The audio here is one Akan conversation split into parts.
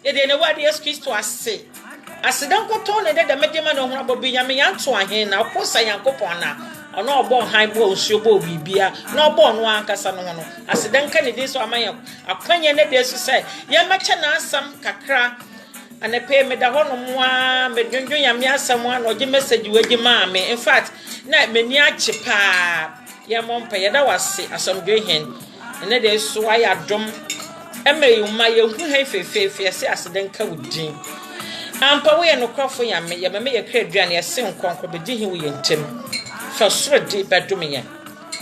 ye de ne wade Yesu Kristo ase asedan koto ne de medema no ho abobi nyame yanto ahen na kosa yankopon na ono obo han bo osuo bo bibia na obo no ankasa no no asedan ka ne de so amanya akwanye ne de so say ye mache na asam kakra anepe me da hono mo a medwonwo nyame asam a no ge message wagi maame in fact na mani ache pa ye mompa ye da wase asomdwe hen ne de so aya dom emeyuma ye hu hen fefefe se asedan ka wudin ampa we no krofo nyame ye meme ye kraduane ye se nkonko be di hi wo ye ntem fa soro de bedome ye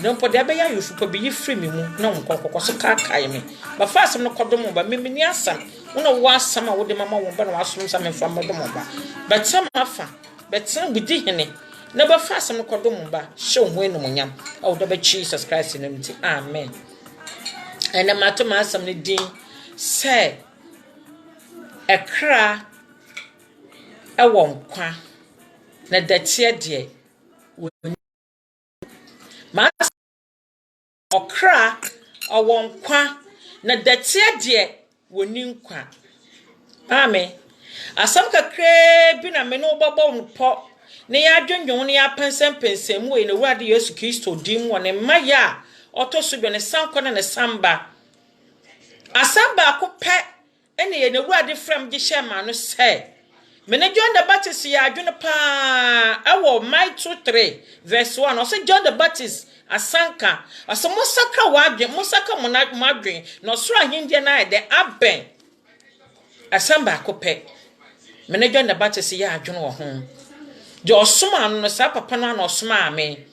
no po de be ya yufu po be yi free me mu na nkonko so ka kai me ba fa asem no kodom ba meme ni asam una wo asam a wo de mama wo ba na wasom sam mfa modom ba betem afa betem be di hene na ba fa asem no kodom ba show ho enu munyam o da ba Jesus Christ in name amen ena matoma asam ne din say ekra ewon kwa na datie de ma okra ewon kwa na datie de woni nkwa amen asam kakre bi na me no babo mpo ne ya dwonwon ne ya pensem we na wade Yesu Kristo dim wone maya otoso bi ne sankona ne samba asamba akopɛ ene ye na wade frem gi shema no say Mene John the Baptist ya adwene pa awo my 2:3 verse 1 o say John the Baptist asanka aso musaka wadwe musaka monadwen no soro ahindie na de aben asamba akopɛ mene John the Baptist ya adwene wo ho de osoma no sa papa no na osoma ame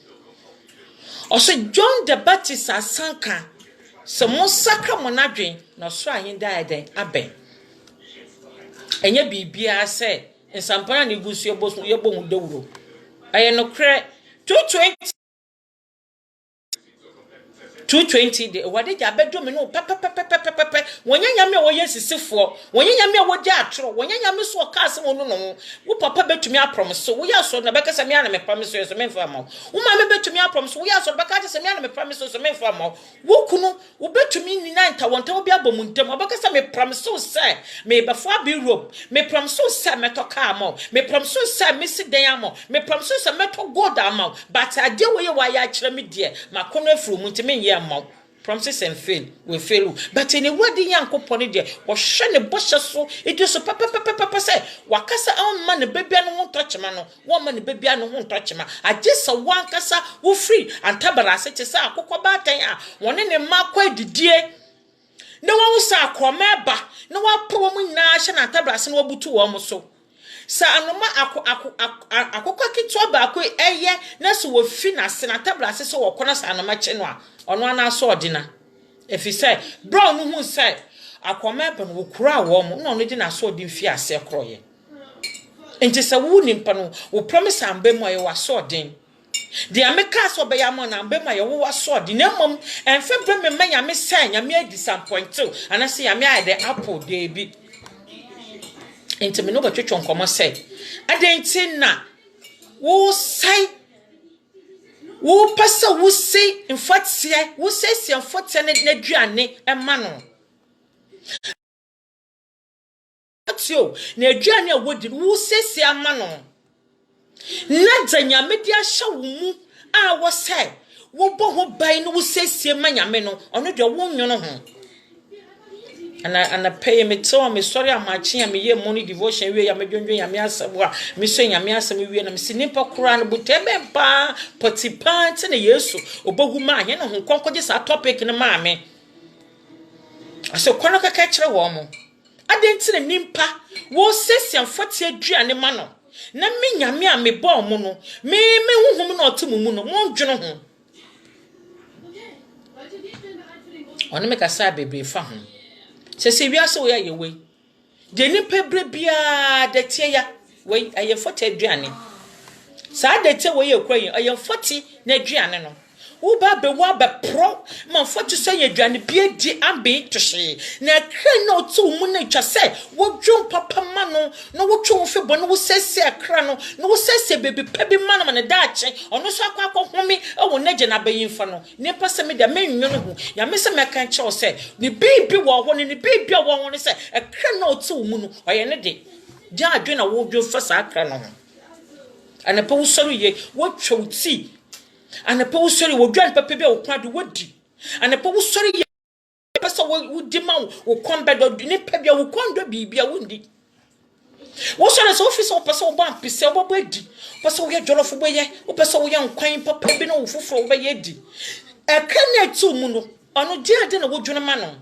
o say John the Baptist asanka so musaka monadwen no soro ahindie de aben enye bibia se ensampana ne gusu yebo hu dawuro aye no kre 220 de wade ja bedo me no papa wonya nyame wo yesisifo wonya nyame wo ja atro wonya nyame so kaase wo no wo papa betumi apromise wo ya so na bekasa me ana me promise so me fa ma wo ma me betumi apromise wo ya so bekasa se me ana me promise so me fa ma wo kunu wo betumi ni na nta wonta wo bia bomuntem obekasa me promise so say me before be Europe me promise so say me to car ma me promise so say me si den am me promise so say me to God am but ade wo ye wa ya kire me de makono afuru mu ntime promises and fail we fail but any word yankopon de wo hwe ne boshe so edu so papa say wakasa on man baby anu ho tochema no wo man baby anu ho tochema agesa wankasa wo free antabara ase chesa akokọ batan a woni ne makọ adidie na wo sa akoma ba na wapo mu nyina hye na antabara ase na wabutu wo mo so sa anoma akokọ kitwa ba ko eye na so wo fi na se na antabara ase so wo kọ na sa anoma che no a ono ana so odina efi say brown hu say akoma ba no kura wo mo na ono di na so odin fi ase kroye enti se wo nimpa no wo promise ambe mo ye wa so odin de ameka so be ya mo na ambe mo ye wo wa so odin na mom enfe bre me manya me say nya me disappoint ana se ya me ai de apple de bi enti me no ba twetwo nkomo say adenti na wo say wo pasa wo sei mfatie wo sesi mfatie na duane ema no atio na duane a wodi wo sesi ama no na dzanyame dia hya wo mu a wo sai wo bo ho ban no wo sesi ma nyame no ono de wo nwono ho ana pay me to me sorry amachi ya me ye money devotion we ya me dwondwo ya me asabo a me so ya me asam we na me sinipa kura no butebe pa potipa te na Yesu obogu ma he no ho konkoje sa topic ne ma me aso kono kaka kire wo mo adenti na nimpa wo sesian foti aduane ma no na me nyame a me bo mo no me huhum na otum mu no mo dweno ho ono me kasa bebre fa ho se wiase wo ya ye we de ni pebre bia de tie ya we aye 40 aduane sa de tie wo ye kwayin aye 40 na aduane no wo ba be wa be pro man fo to say aduane bia di ambe to hye na akra na otu mu na twa say wo dwon papa ma no na wo twa wo fe bo na wo sese akra no na wo sese bebe pebi ma no na daache ono so akwa home e wo na gye na bayimfa no ne pase me da menwo no ho ya me se me kan che o say ni bibi wo ho ni bibi wo ho ni say akra na otu mu no oye ne de ja adwe na wo dwon fa sa akra no ho anape wo sori ye wo twa uti anape wo sori wo dwan papa bi wo kwado wodi anape wo sori ye pesa wo di ma wo kombedo ni pebia wo kondo bibia wo ndi wo sori so office wo pesa wo ba pese wo bo edi pesa wo ye jolofo bo ye wo pesa wo ye nkwan papa bi na wo fufuro wo ba ye di eka na tu mu no ono di ade na wo dwon ma no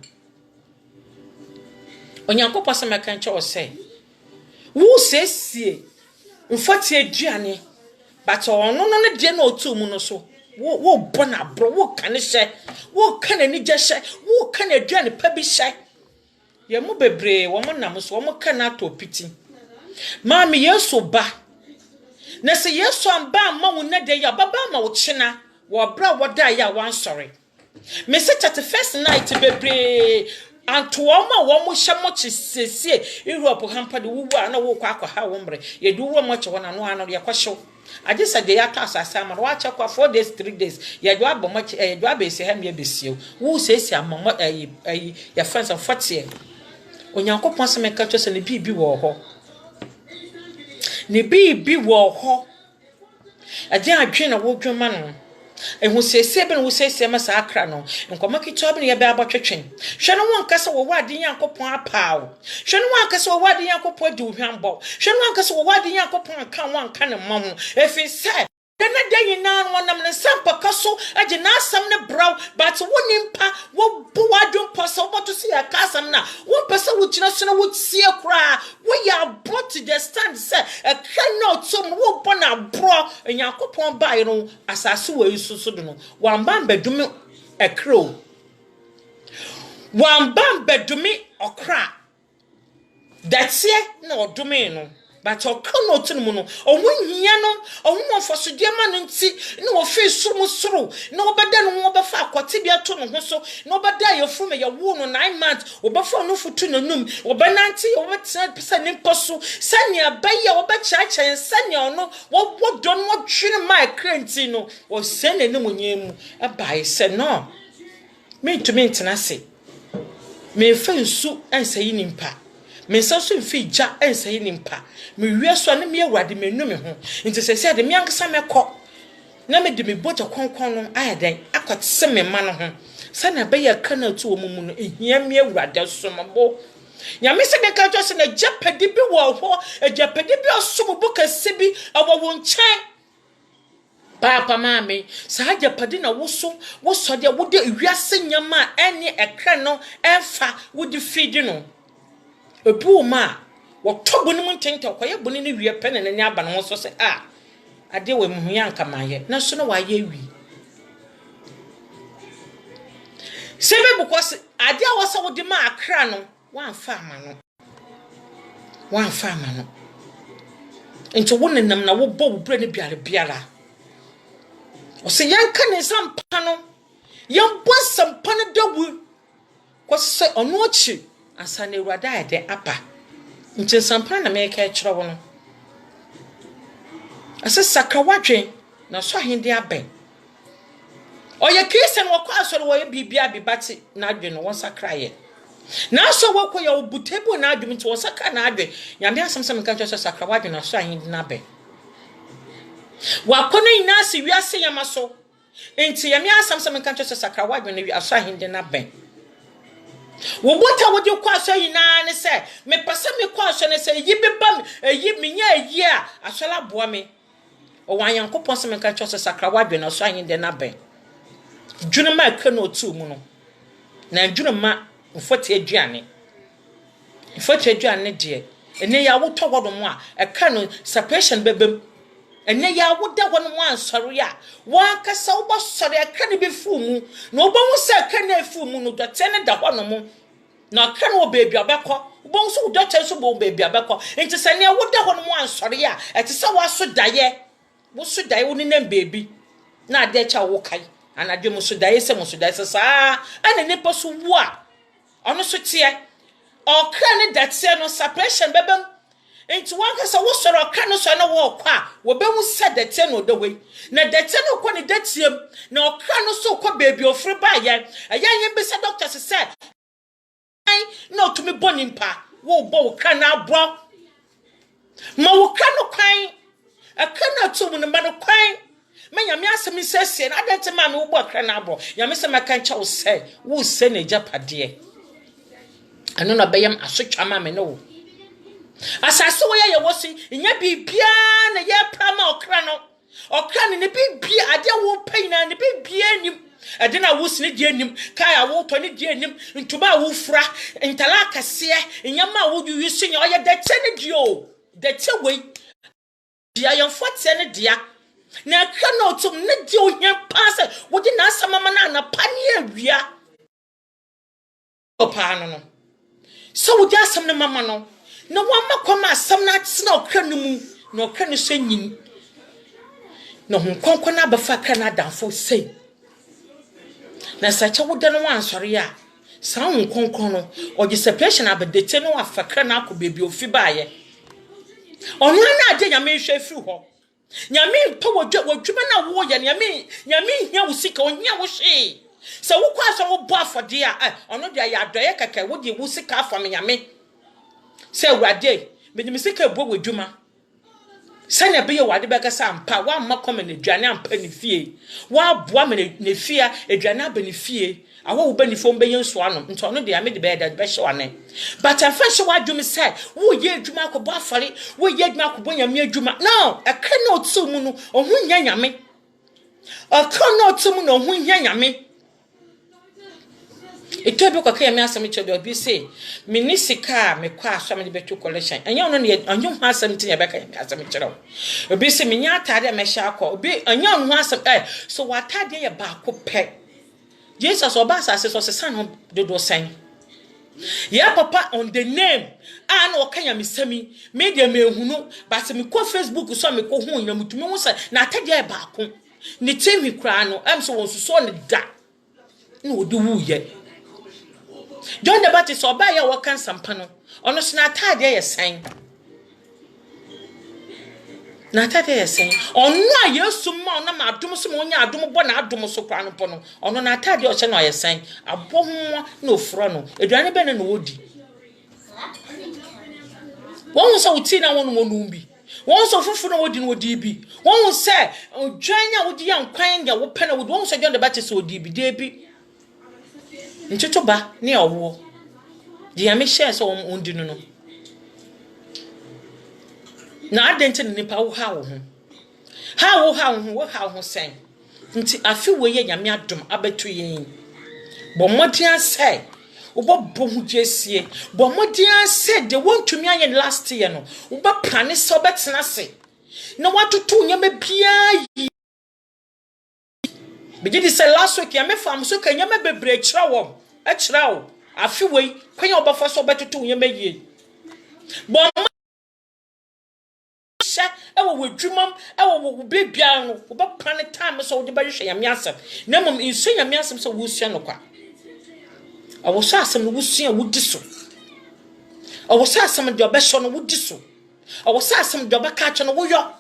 onyankopɔ sɛ mɛka nkyɛ wo sɛ wo sesie mfati aduane but ono no ne de na otu mu no so wo bona bro wo kan hye wo kan ani gye hye wo kan aduane pa bi hye ye mu bebre wo mo nam so wo mo kan atopiti maami yesu ba na se yesu amba ma wo na de ya baba ma wo chena wo bra wo da ya wan sorry me se 31st night bebre antooma wo mo hye mo chisesie Europe hampa de wuwu ana wo kwa akwa ha wo mbre ye du wo mo che wona no ano ye kwahyew aje sa de ya ta asase amara wa che kwa 4 days 3 days ye do abọ mo ye do abesi ha me besiew wo sesi amamo ya friends of 40 onyankopon se meka twese ne bibi wo ho ne bibi wo ho aje adwe na wo dwuma no ehu sese be no sese ma sa akra no nkoma kito be no ye be abotwetwen hwe no won kasa wo wade yankopon apaaw hwe no won kasa wo wade yankopon adi ohwambo hwe no won kasa wo wade yankopon aka won ka ne mamo efi se dana dayi na wonam ne sampa kaso age na asam ne braw but woni mpa wo bo wadon pasa wo to se akasam na wo pesa wo kina so na wo tie kra wo ya brought to the stand say a cannot some wo bona bro yankopon bai no asase wo isusu do no wamba mbedumi ekro wamba mbedumi okra that's it na odumi no but okono tinu no ohunhia no ohumofo de ma no nti na wo fe surum suru na obeda no wo befa akwate bia to no ho so na obeda yefuru me ye wo no 9 months wo befa no futu no num wo benanti wo betra pesa ni mposo sania baye wo be chacha sania ono wo don wo twene ma krenti no wo sene ne munyemu e bai se no me to me ntenase me fa nsu ensayi nimpa me saso mfi ja ensayi nimpa me wieso na me awade menu me ho nti sese de me ankasa mekọ na me de me boja konkon no ayadan akotse me ma no ho sana be ya kana tu wo mumu no ehia me awade sombo nyame se de ka to se na japadi bi wo ho japadi bi osobo kase bi awo wo nkyɛn papa mami sa japadi na wo so de wo de wiase nyama ene ekra no emfa wo de feed no ebu ma wo tobo ni muntenta koye boni ni wie pene na ni aba no so se ade we mu ya nka maye na so no wa ye wi sebe because ade a wo se wo de ma akra no wan fa ama no ento wo nenam na wo bo wo bre ne biara o se yanka ne sampa no yan bo sampa ne dawu ko se ono chi asa na ewurade ayede apa nti sampa na me ka kire wo no asa sakawadwen na so ahende aben oye kristen wo kwa so wo ye bibia bibati na adwen no won sakraye na so wo ko ye obutebu na adwen nti wo sakra na adwen nyame asamsam ka kire so sakrawadwen na so ahende na aben wa kono ina se wiase yama so nti nyame asamsam ka kire so sakrawadwen na wi aso ahende na aben wo bota wo de kwa so yina ne se me pese me kwa so ne se yi beba yi minya yi a asola boa me o wan yankopon se me ka cho se sakra wadwe na so anyin de na ben dwunu ma ka no tu mu no na dwunu ma mfoti aduane de ene ya wo to godo mu a e ka no separation bebem ene ya wo da wo no mu ansori a wo akasa wo bo sori e ka ne be fu mu na wo bo hu se ka na fu mu no dote ne da ho no mu na ka no beebi abekọ wo bo hu so dote so bo beebi abekọ enti se ne wo da ho no mu ansori a e ti se wo so daye wo so daye wo ni na beebi na ade cha wo kai anadwe musudaye saa ana nipa so wo a ono so tie okra ne datie no separation bebem enti wanka sa wo soro okra no so na wo kwa wo be mu se datie no odowe na datie no kwa ne datiem na okra no so kwa baby ofre ba ye ayan be se doctor se say no to me bonimpa wo bo okra na abro ma wo kra no kwan akra na to mu no ma no kwan menya me asem sesie na adante ma me wo bo okra na abro ya me se maka ncha wo se na japade ano na bayam asotwa ma me no asase wo ye wosi nya bibia na ye prama okra ne bibia ade wo pai na ne bibia nim ade na wo sine die nim kai wo to ne die nim ntuma wo fura ntala kase nya ma wo yusu nya oye de che ne dio de che we dia yon fote ne dia na ka no tum ne dia o hia pass wo di na asama na pani awia opa no so wo di asam ne mama no no one makoma asam na tsena okra no mu na okra no so nyin no hon konkon na bafa kra na danfo sei na sacha wo de no ansori a sa hon konkon no ogi separation abedete no afakra na akobebi ofi baaye onu na ade nyame hwe fi ho nyame mpa wodwuma na wo ye nyame hia wo sika ohia wo hwe se wo kwa so wo bo afode a onu de ya adoye kaka wo de wo sika afo me nyame se wade me sika bo wodwuma sanya be ye wade be kasa ampa wa amma koma na aduane ampa ne fie wa boa me ne fie aduane aba ne fie awo wo ba ni fom be yenso ano nto no de ame de be da be hye wane but afa hye wadwum say wo ye adwuma akobo afare wo ye adwuma akobo nyame adwuma no aka na otu mu no ohun nya nyame aka na otu mu no ohun nya nyame etobe kwa kaya me asem chedo obi say minisika me kwa asam de betu collection anya no ne anya ho asem tin ya beka me asem chedo obi say me nya atade me hye akọ obi anya ho asem so watade ye ba ko pe Jesus oba asase so sesan ho dodo san ya papa on the name ana okanya misami media me ehunu but me ko Facebook so me ko hu nya mutumi hu say na atade ye ba ko ni temi kra no am so won so ne da na odi wu ye John the Baptist oba ya wakan sampa no ono so na atade ye san na atade ye san ono a Yesu ma ona ma adom so ma onya adom bo na adom so kwa no po no ono na atade o che na ye san abo ho na ofro no eduane be na wodi won so uti na won mo numbi won so fufu na wodi na wodi bi won se odwan a wodi ya nkwan de wo pe na wodi won so John the Baptist wodi bi de bi nchochoba ni owo di ame share so ondi no na adente ni pa wo ha wo sen nti afi wo ye nyame adom abetu yen bo modian say obo hu jesie bo modian say de wontumi ayen last year no oba plane so betena se na watoto nyame bia Begin say last week, ya me fam so kan ya me bebre kira wo. E kira wo. Afi wei, kwan ya obafa so betutu ya me yie. Bo ma sha e wo wedwumam, e wo bebia no, wo ba plan time so wo de ba hwe ya me asem. Na mom insu ya me asem so wo sua no kwa. Awo so asem no wo sua wo di so. Awo so asem de obehwe no wo di so. Awo so asem de obaka che no wo yo.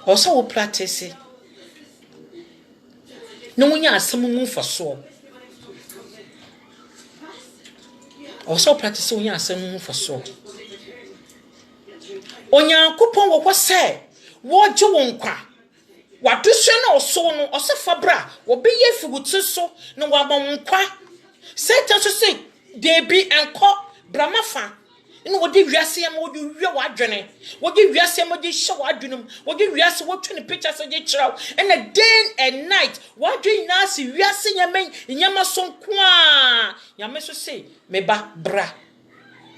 Awo so wo practice no munya asem mu faso also practice munya asem mu faso onya kupon wo se wo je won kwa waduswe na oso no osefa bra wo be ye figutu so no wa bom kwa satan so say de bi enko bramafa ino wodi wiase am wodi wi wadwene wodi wiase am wodi hye wadwenum wodi wiase wotwe pictures je kiraw and a day and night wadwen na si wiase nyama sonko a nyame so say me ba bra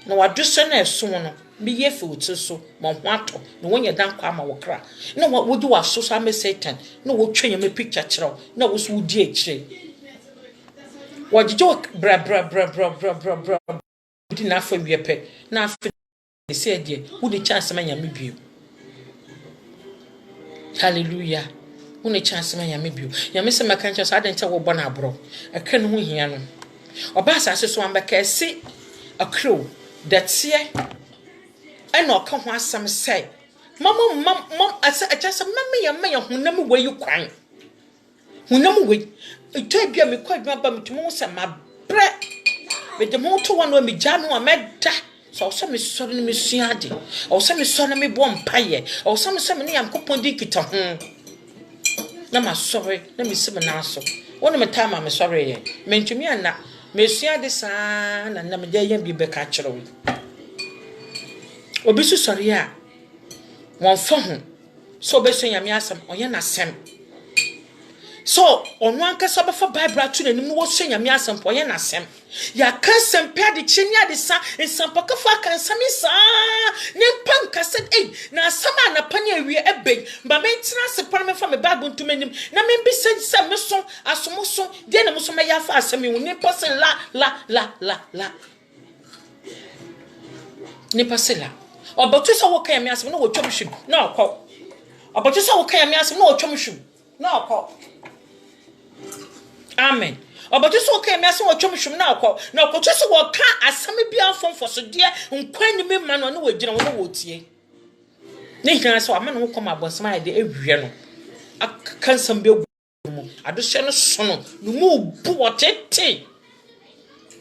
na waduse na eso no bi ye fi wutu so mo ho ato na wonya dan kwa ma wokra na wodi waso so am Satan na wotwe nyame picture kiraw na wo so wodi akire wajijo bra Udi na afa wiepe na afa se die udi chance ma nyame bio hallelujah One chance me nyame bio. Nyame se meka nche so adenche wo bɔ na abro. Eka no ho hia no. Oba asase so ambeka si akro datie. Ena oka ho asam sei. Mama asa achasa mama ya honam we kwan. Honam we. Eto bia me kwadwa ba metumo se mabre. Me de mo to wano me gya no ameda. So so me sori no me suade. O so me sori no me bo mpaye. O so me se me ne yankopon di kita ho. Na ma sorry na me sim na so wonu me time me sorry ye mentumi ana me suade saa na me dey yan bi be ka kire we obi su sorry a won fa ho so be so nyame asem oye na sem so onu anka so be fa bible to nanim no wo so nyame asem oye na sem ya kan sem pe ade cheni ade sa ensam pa fa kan sami sa ne panka said na sama na pani awie ebe ba mentina se pan me fa me bible ntum anim na me bi se me so asomo so de na mo so me ya fa asemi wo ne person la ne person la obotu so wo kan me asem no wo twom hwim na okọ obotu so wo kan me asem no wo twom hwim na okọ amen obotu so kan me asem wo twom hwim na okọ na okotu so wo kan asem bia fonfoso de nkwan ni me ma no wo gina wo wo tie ne hina so amana wo koma abonsama ya de ewie no akansam be mu adohye no so no mu bu otete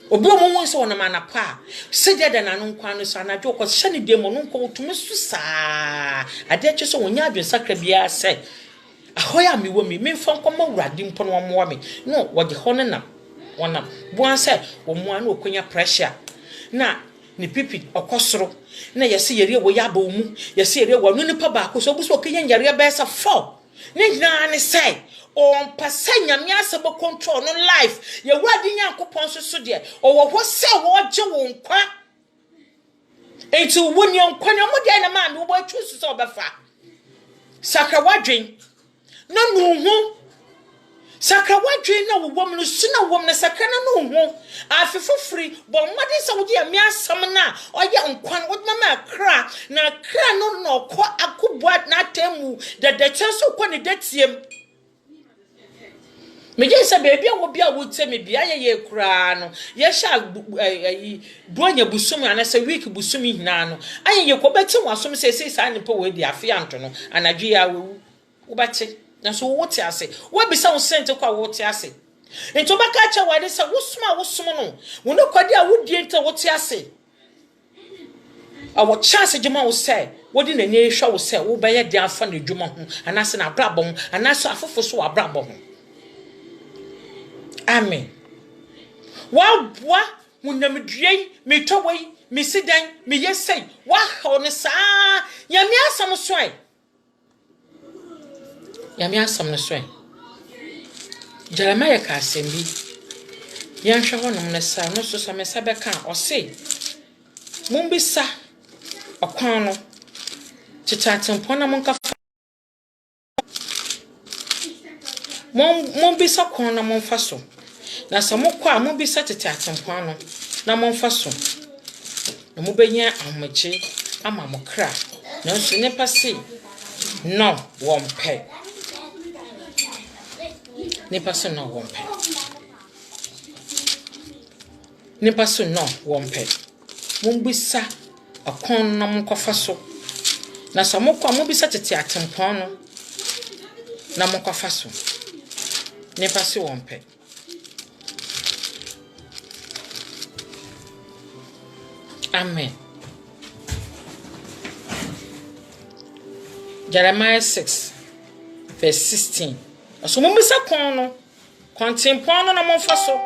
obi omo so wona mana pa sedia da na no nkwan no so anaje okọ hye ne de mo no nkọ tumi so saa ade akye so wonya adwen sakra bia se ahoya mi wo mi mfa nkoma wurade mpo no mo me no wode ho ne na wona buan se wo mo an okonya pressure na ni pipi okosoro na yesi yere wo ya ba mu yesi yere wo no nipa ba ko so bu so kenya yare ba sa 4 ne nyina ne say on pasa nyame asebo control no life ye wurade nyankopon so de o wo ho se wo je wo nkwa enti wo ni nkwa ne mo de na ma me wo ba twu so obefa sakra wadwen na no ho sakra wadwen na wo wom no suna wom na sakra na no ho afefofri bo mmade sa wo de me asam na oye nkwan wo mama kra na kra no ko akobua na temu de chenso ko ne datiem me je se bebi a wo bia wo temi bia ye kra no ye sha duanya busumi ana se week busumi hina no aye ye ko beti wasom se sa ne po we di afia nto no anadwe ya wo bati na so wo ti ase wo bisa wo sente kwa wo ti ase ento baka cha wade se wo suma no wo no kwade a wo die nta wo ti ase awo chance jema wo se wo di na nye hwa wo se wo be ye di afa na dwuma ho anase na abrabom anase afofo so abrabom ho amen wa munam duen me towai me sidan me yesai wa hone sa yame asam so ai yame asam no so ai Jeremiah ka asembi yan hwe honom na sa no so sa me sa be kan o se mumbisa okwan no titatempo na monka mumbisa kon na monfa so na samokwa mumbisa titatempo no na monfa so na mubenya amache ama mokra na so ne pase no wompe ne pase no wompe ne pase no wompe mumbisa akon na monkofa so na samokwa mumbisa titatempo no na monkofa so ne pase wompe amen. Jeremiah 6 verse 16. So mumbisa kon no kontempon no na monfa so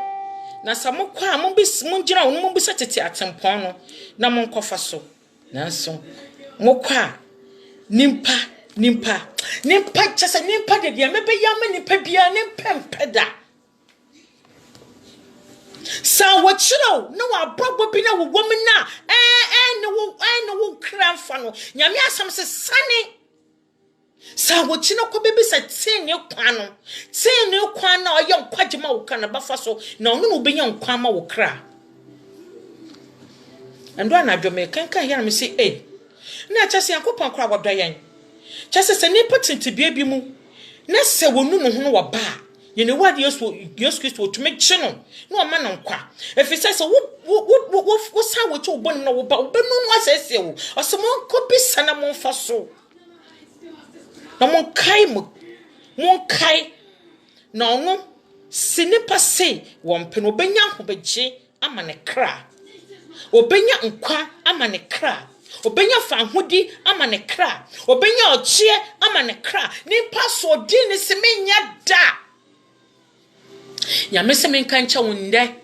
na samokwa munjira wo mumbisa tete atempon no na monkofa so nanso mokwa nimpa chese nimpa de dia mebe yama nimpa bia nimpa mpeda sa wachiro no abrabo bi na wo woman na no wo kramfa no nyame asam se sane sa wachino ko bebi sa tene kwan na oye nkwagema wo kana bafa so na ono no benya nkwa ma wo kra ando anadwo me kanka hia me se na chase yakopon kra wodo yen chase se ni patenti bia bi mu na se wonu no ho no wa ba ye ne wade Yesu Kristo to me kye no na o ma no nkwa efise se wo sa wo che wo bon no wo ba wo be no asese wo osemo nko bisa na mo fa so na mo kai na ono sinipa se wo mpe no benya ho begye ama ne kra obenya nkwa ama ne kra obenya fanhudi ama ne kra obenya ochie ama ne kra nimpa so di ne semenya da ya meseme nkancha wonde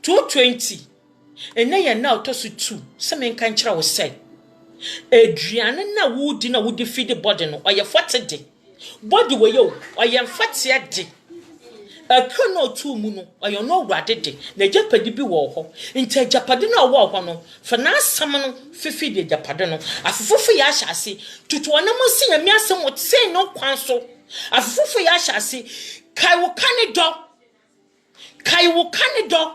220 ene ya na otosu 2 seme nkancha wo say eduane na wudi feed body no oye 40 de body we yo oye 40 de akono tu mu no oye no wrade de na japade bi wo ho nti japade na wo ho no fa na asam no fifi de japade no afufufu ya hyase tutu ona mo se nyame asem wo tse no kwan so afufufu ya hyase kai wo kane do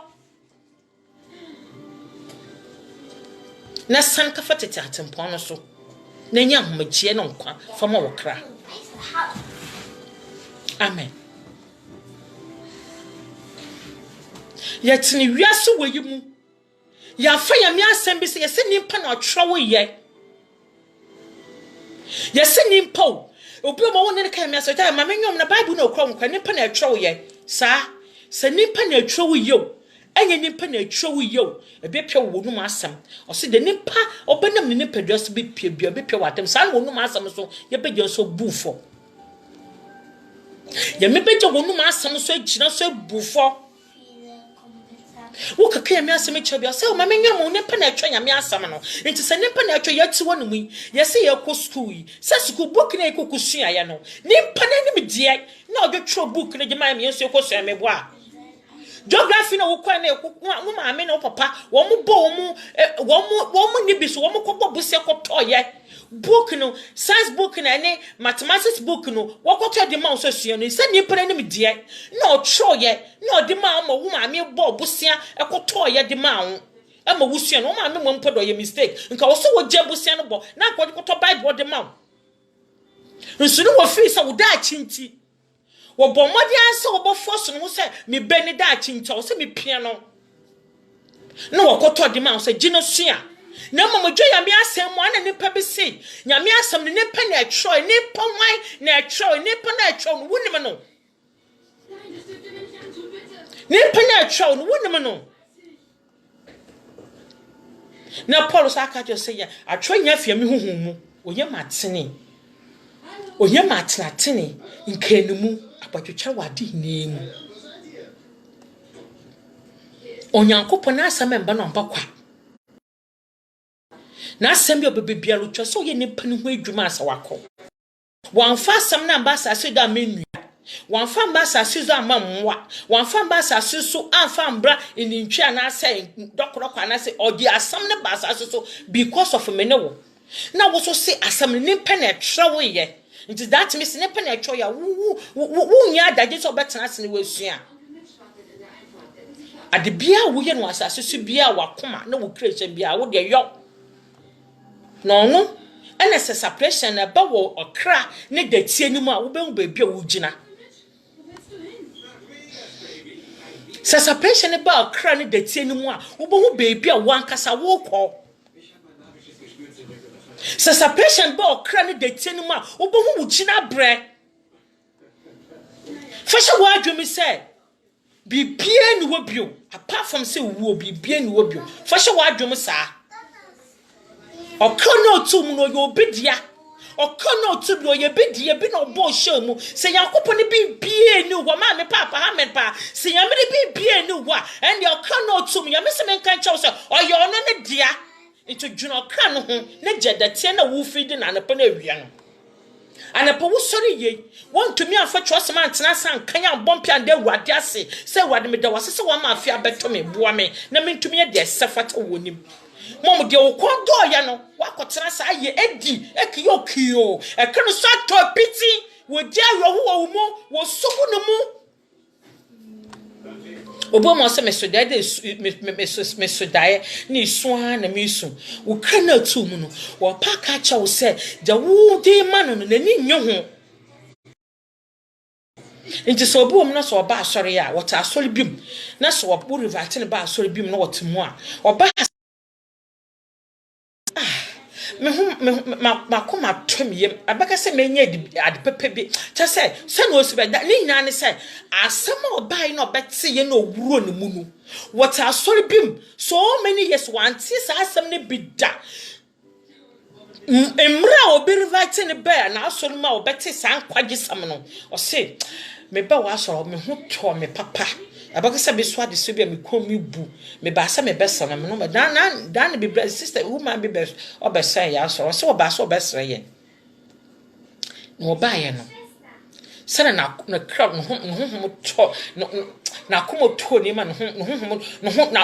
na san ka fatete atempon no so na nya homagie no nkwa fama wo kra amen yetini wiase wayimu ya fa ya mi asem bi se yese nimpa na otwewo ye yese nimpa obi mo won ne kan mi asota ma menwom na bible na okro nkwa nimpa na atwewo ye sa se nimpa na atwewo ye enye nimpa na atwewo ye ebepia wo num asem o se de nimpa obenam ne nimpa dwas bi pia bia bepia watem sa wo num asem so ye begye so bufo ye me begye wo num asem so agina so bufo wo kaka yami asem ekyebia se o ma menwam wo nimpa na atwa yami asem no enti se nimpa na atwa yati wo num ye se ye ko school yi se school book na ekokusua ya no nimpa na nim die na odwetro book na gima me enso ekosua me bo a geography na wo kwa na wo ma me na wo papa wo mo bo wo mo ni biso wo mo kobo buse koto ye book no science book na ne mathematics book no wo koto de ma so sua no se nimpa na nim die na otro ye na odi ma ma wo ma me bo busia ekoto ye de ma wo ama wusua no ma me mo mpodo ye mistake nka wo so wo je busia no bo na koto bible de ma wo nso no wo free sa wo da chinti wo bomodi anse wo bo force no se me beni da chinti wo se me pia no na wo koto de ma wo se gino sua na mama dwo ya me asem mo ana nipa bi se nya me asem ne nipa na atro nipa wan na atro nipa na atro no wunim no nipa na atro no wunim no na Paul saka jo se ya atro nya fia me huhum mu oye matene atene nkanumu apatwetwa wade hinemu onyankopon na asem mba no mba kwa na asem bi obebebia lo twa so ye nipa ne ho adwuma asawako wanfa asem na mba asase da menua wanfa mba asase zo amamwa wanfa mba asase so amfa mbra enintwa na ase dokorokwa na ase odi asem ne ba asase so because of me ne wo na wo so se asem ne nipa na trewo ye nti that means nipa na trewo ya wu nya adage so betena ase ne wasua ade bia wo ye no asase so bia wakoma na wo creation bia wo de yo no ene se separation na ba wo okra ne datie ni mu a wo be hu ba bia wo gina se separation ba okra ne datie ni mu a wo be hu ba bia wo ankasa wo ko se separation ba okra ne datie ni mu a wo be hu wo gina bre fasha wo adwumi se bibie ni wo bio apart from say wo bibie ni wo bio fasha wo adwumi sa okono tu mu no yo bidia okono tu no ye bidia bi no bo shamu se yakopon bi bie ni wo ma me papa ha me pa se yamre bi bie ni wo and the okono tu mu yame se men kan chawo se oyo no ne dia into dwuno ka no ho ne jedatie na wo feed na anapa na awia no anapa wo sori ye won tumi afa twosem antena san kan ya bompia nda awade ase se awade me da wase se wo ma afia beto me boa me na mentumi ye de sefata wonim mom de okondo ya no wakotena sa ye edi ekiyokio ekeno so to piti wo dia wo mu wo sugu no mu obo mo se mesodae de mesodae ni soa na misu wo kana tu mu no wo paka cha wo se ja wo de ma no na ni nyo ho Nti so obi wom na so oba asori a wota asori bim na so obo revert ne ba asori bim na wotimu a oba me koma twemyem abaka se menye ade pepe bi cha se no osi be da ni nyina ne se asem obai na obete ye na owuro ne mu nu wota asori bim so many years wanti sa asem ne bi da emra obi revert ne ba na asori ma obete sa nkwage sam no o se me ba wa asoro me ho to me papa abaka se be so ade so bia me kom mi bu me ba se me besa na me no dan be sister woman be best obesa ya so se oba so obesa ye no oba ye no se na crowd no to na komo to ni ma no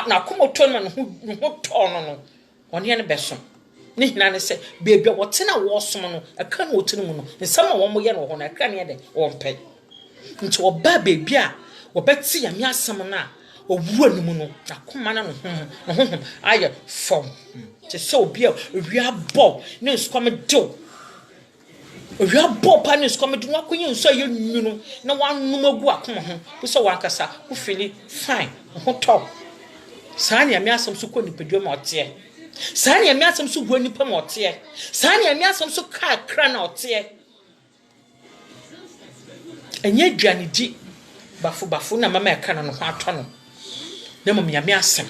na komo to ni ma no to no one ye ne beso ni hina ne se bebia wote na wo som no aka na wote mu no nsama wo mo ye no ho na aka ne de wo mpe nti oba bebia wobeti ya mi asem na owuo nimu no akoma na no aye fom te so obi a wi abo ne nskome do wi abo pa ne nskome do akonye nso ye nwunu na wanum agu akoma ho wo so wankasa wo feel fine ho top sani ya mi asem so ko nipadwo ma ote sani ya mi asem so gu nipa ma ote sani ya mi asem so ka kra na ote enye dwane di bafu na mama eka no ho ato no na mom nyame asem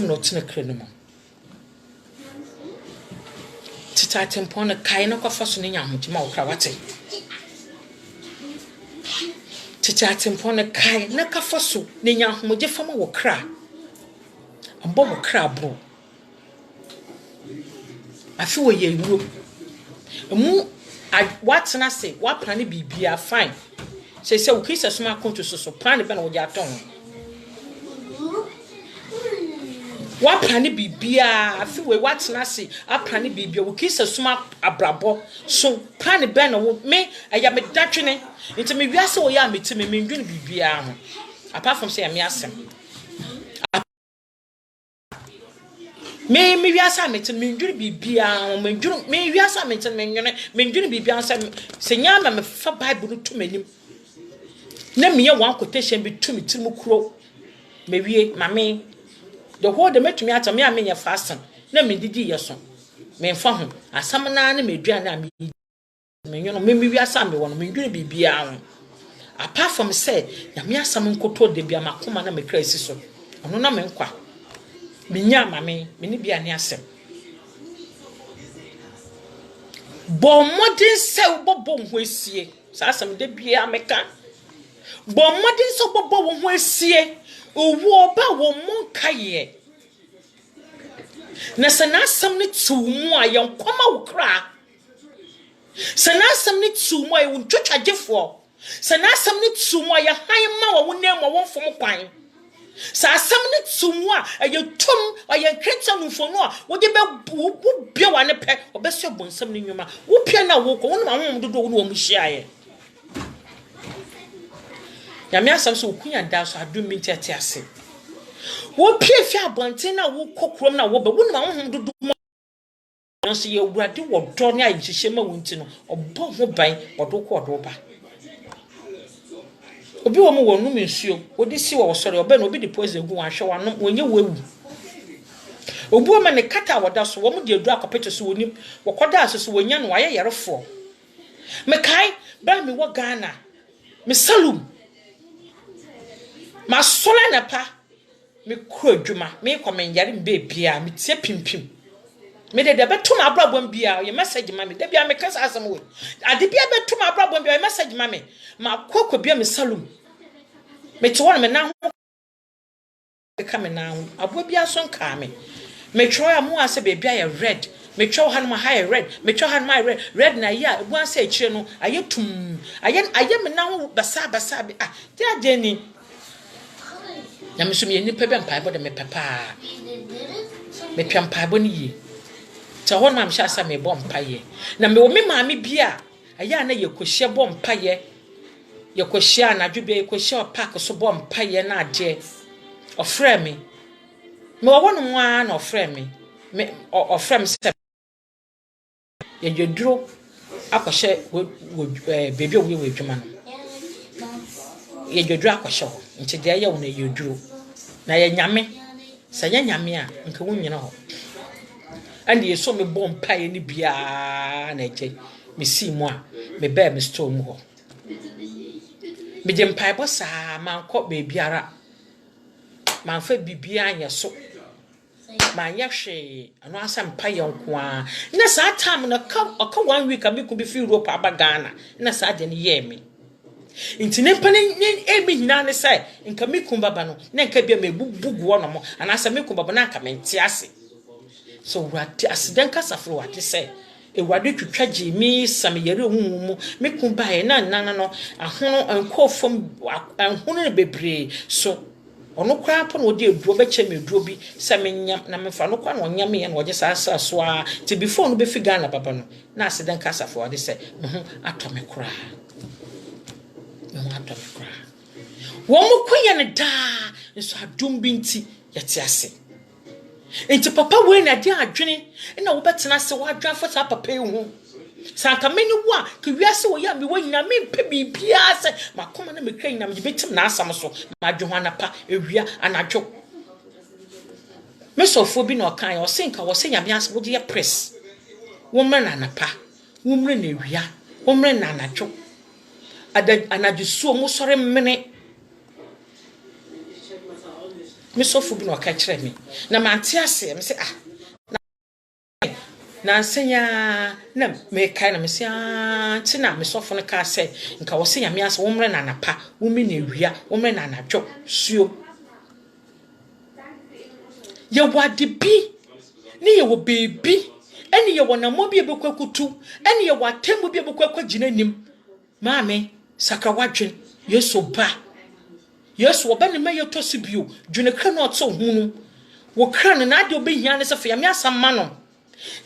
no tine kre no mo tita tempo na kai na kwafa so ne nya hodima wo kra wate tita tempo na kai na kafa so ne nya homoje fama wo kra ambo wo kra bro afi wo ye wuro mu what na say what plan bibia fine say ukisa soma konto so plan be na wo ja ton what plan bibia afi we what na say a plan bibia ukisa soma abrabo so plan be na wo me aya me datwene nti me wiase wo ya metime me ndwene bibia ho apart from say me asem me wiasa metin me ndwiri bibia me ndwiri me wiasa metin me ndwiri bibia se nyama me fa bible no to manim na me ye one quotation bi to me tirim kuro me wie mame the whole the metumi ata me amenye fasten na me didi yeso me mfa ho asam na na me dua na me nyono me wiasa me wono me ndwiri bibia apart from say na me asam nkoto de bia makoma na me kra siso ono na me nkwa minya mame meni bia ne asem bo modin se bobo ho asie sa asem de bia meka bo modin se bobo ho asie owu oba wo monka ye na sana asem ne tumu a yenkoma wo kra sana asem ne tumu a ye ntwatwagefo sana asem ne tumu a ye han ma wo nem wo mfom kwan sa asem ne tumu a ayetum ayenkretsa nufonu a wo de be bia wa ne pe obeso bonsam ne nwuma wo pia na wo ko wo ma wo dodo wo no mu hia ye ya me asem so okunya da so adum mi tete ase wo pia fi abonten na wo kokrom na wo be wo no ma wo dodo no so ye wurade wo do ne ayihye ma wo nti no obo ho ban odo ko odo ba obi wo mu wonu mensuo odi si wo sori oba na obi de poison gu wan hwe wanom wonye wewu obi wo ma ne kata woda so wo mu de adu akopeto so wonim wo koda aso so wonya no waye yerefo me kai bra me wo Ghana me salum ma sola na pa me ko adwuma me komanyare mbe bia me tie pimpim me de betum abrabom bia ye message ma me de bia me kasa asem we ade bia betum abrabom bia ye message ma me ma kokko bia me salum me to wona me na ho ka me na ho abo bia so nka me tro ya mo ase be bia ye red me tro han ma high red me tro han my red na ya ebu ase akire no aye tum aye me na ho basa bi ah dia de ni na me so me ni pe be mpa bo de me papa me pia mpa bo ni yi ta hon mam sha sa me bom paye na me wo me maami bia aya na ye kohye bom paye ye kohye na dwube ye kohye park so bom paye na ade ofre me wo no nwa na ofre me ofre me se ye dweduro akɔhye baby owie we adwuma no ye dwodwo akɔhye ho nti de aye wo na ye dwuro na ye nyame sa ye nyame a nka wo nyina ho ande ye so me bom pae ni bia na eje me si mu a me ba me store mu ho me je mpae bo saa man kɔ beebiara man fa bibia anya so man ya hwe ano asa mpae nko a na saa time na ka 1 week abi ku bi fi Europe aba Ghana na saa de ne ye me nti ne pane emi hina ne sai nka mekum baba no na nka bia mebugu wo no mo ana asa mekum baba na nka mente ase so wati asidan kasafro wati sai ewade twitwa jimi sam yere humu mekum bae na no ahono ankofom ahono ne bebre so ono kwa po no de eduo be che meduo bi se menyam na mefa no kwa no nyam ye no oje saa so a ti before no be fi Ghana baba no na asidan kasafro wade sai atome kura Womu kuya ne da nso adum bi nti yete ase enti papa we na de adwene na wo betena se wo adwan fo sa papa hu sanka meni wo a ke wiase wo ya me wo nyina me mpe bibia se makoma na mekra nyina me betim na asam so ma adwo anapa ewia anadwo mesofo bi na okan o senka wo se nyame ase wo de press wo mre na anapa wo mre na ewia wo mre na anadwo anajusuo mo sore mene me sofu bi no ka kire me na mante ase me se na nsenya na me kai na me se ti na me sofu no ka se nka wo se nyame ase wo mre na napa wo mi na ewia wo mre na anadwo suo ye wade bi ni ye wo bebi eni ye wo na mo bi ebekwakutu eni ye watembu bi ebekwa gina nim maame sakawadwen yeso ba yeso oba ne maye tosi bio dwene kra no oto hunu wo kra no na ade obehia ne se fa yame asama no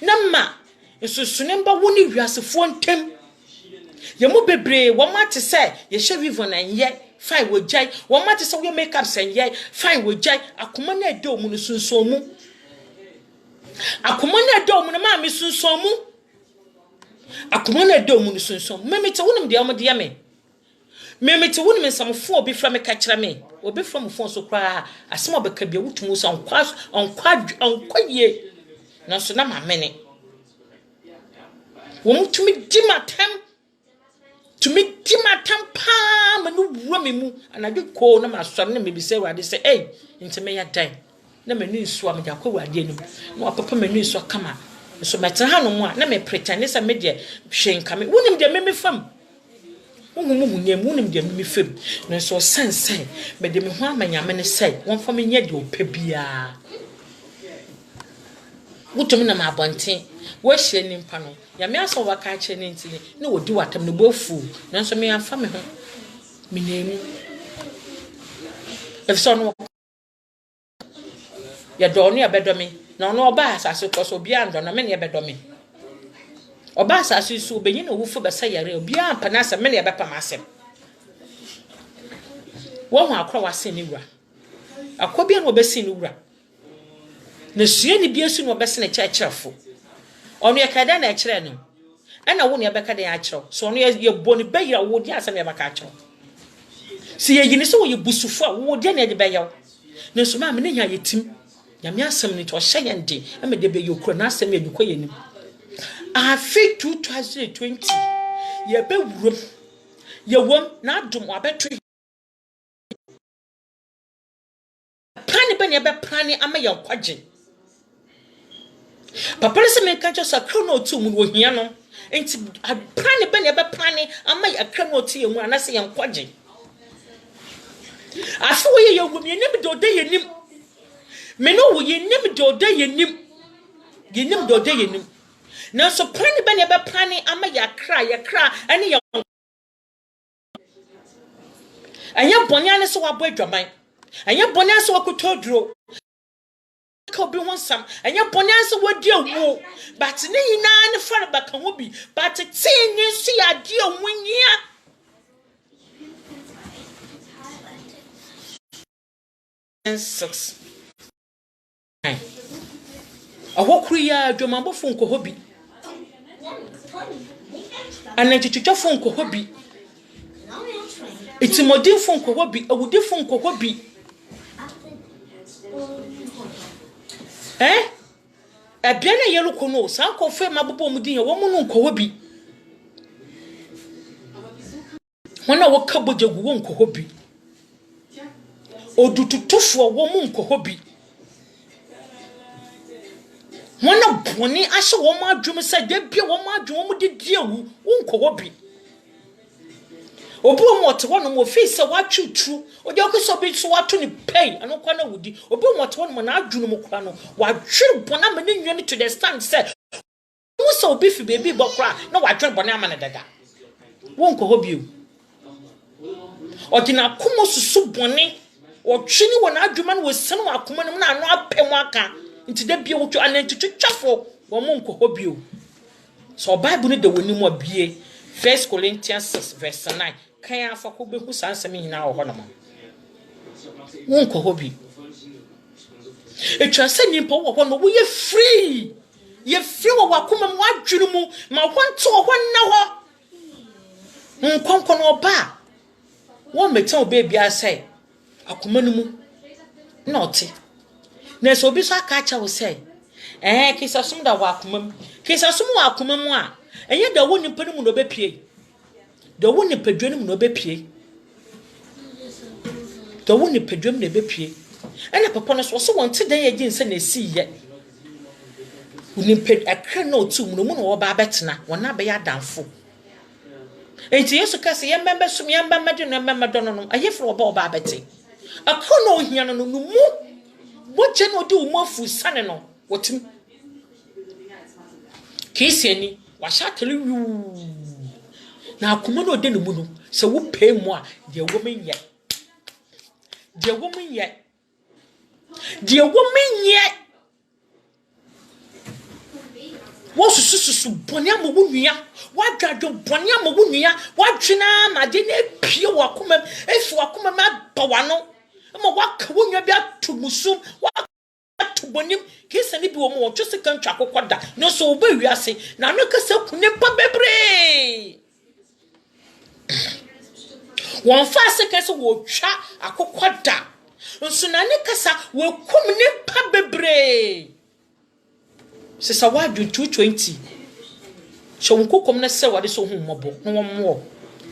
na ma esusune mba woni wiasefo ntem ye mo bebre wo mate se ye hye vivo na nye fine wo jai wo mate se wo make up sen ye fine wo jai akoma na ade omu no sunson mu akoma na ade omu no ma me sunson mu akoma na ade omu no sunson memete wonim de omde yame memete wonim nsamfo obi fra me ka kira me obi fra mo fon so kra asem obeka bia wutumu so onkwaye na so na mamene wo mutumi di matam tumi di matam pa manu wura me mu anadwe ko na masɔre na mebise wade se nti me ya dan na manu nsuo am jakɔ wade anim na papa manu nsuo kama so meta ha no mu a na me pretend se me de hwenka me wonim de me fam wonim de me fam na so sense me de me ho amanyame ne sei won fa me nya de opa bia wutumi na mabonten wo hye nimpa no ya me aso waka kye ne ntini na wodi watam no bofu na so me afa me ho me nemu efso no ya do no ya bedomi na no oba asase ko so bia ndo na me ne ya bedomi oba asase so benyi na wufu be sayare obia ampa na ase me ne ya bepa masem wo ho akwa wase ni wura akwa bia no obesi ni wura na sue ni bia su no obesi na kyerefo onu ye kada na kyere no ana wo ne ya beka de ya kyerɛ so onu ye boni beyira wo di asem ya beka kyerɛ si ye yini so wo ye busufu a wo di na ye beyaw na so ma me ne nya yetim nyame asem ni to hye yende e me de be yokro na asem ye dukɔ yenim afi 2020 ye be wurom ye wom na adom abeto plan be ne be plan ama ye kwagye papa se me ka just akra no otu mu wo hia no enti plan be ne be plan ama ye akra no otu ye mu anase ye kwagye afi wo ye wom ye nim de ode ye nim me no wo ye nim de ode ye nim na so plan be ne be plan ama ye akra ani ye anya bonya ne so wabo adwaman anya bonya so wakotoduro ko bi wonsam anya bonya so wadi awu but ne yina ne fare baka ho bi but tinyi so ya di onwunyia and 6 ahokuru ya adwamabofo nko hobi anantitwitwafo nkɔhɔ bi itimodinfo nkɔhɔ bi awudifo nkɔhɔ bi ebia na yeloko no san kɔfɛ mabobo mu din ye wo mu no nkɔhɔ bi wana woka bojagu wo nkɔhɔ bi odututufo wo mu nkɔhɔ bi wana boni ahye wo ma adwum sɛ de bia wo ma adwum wo mu didie wu wo nkɔhɔ bi obi mo te wono mo fi sɛ watwutru oje okoso bi so wato ni pay ano kwa na wudi obi mo te wono mo na adwunu mo kwa no wadwere bona ma ne nwane to the stand sɛ wo so obi fi baby bokra na wadwere bona ama ne daga wo nkɔhɔ bi o odina komo susu boni otwini wona adwuma no wosene wa akoma no na ano apem aka nti da bia wotwa anantitwafo wo mo nkɔhɔ bi o so bible no de woni mo bie 1 Corinthians 6 verse 9 kan afa ko behu sansem hina wo hono wo nkɔhɔ bi etwa sɛ nimpa wo hɔ no wo ye free wo wakoma mu adwunu mu ma wonto wo na hɔ nkonko no ba wo metan obe bia sɛ akoma no mu na ɔte na so obi so aka cha wo sɛ kisasum da wa akoma mu kisasum wa akoma mu a enye da wo nimpa no mu no bepie da wo nipadwa no mu no bepie da wo nipadwa mu no bepie ene papa no so wonte dan ye gin sɛ na si ye unimpa akra na otu mu no mu no wo ba betena wona be ya danfo enti yesu ka sɛ ye membe sum ye membe de no membe do no ayefro wo ba bete akra na ohia no mu wo je no de wo mafu sane no wotim kisiani wa shatele wu na akoma no de no mu no se wo pay mu a de wo menye wo susu boni amogu nua wadwadwo boni amogu nua wadwena ma de na pie wo akoma efi wo akoma ma bawano ma waka wo nua bi atumusum watu bonim kisani bi wo mo twese kan twa kokoda no so oba wiase na no kasa kune pa bebre won fa se kasa wo twa akokoda nso na ne kasa wo kum ne pa bebre sesa wadu 220 so wonkokom na se wade so humobo no wommo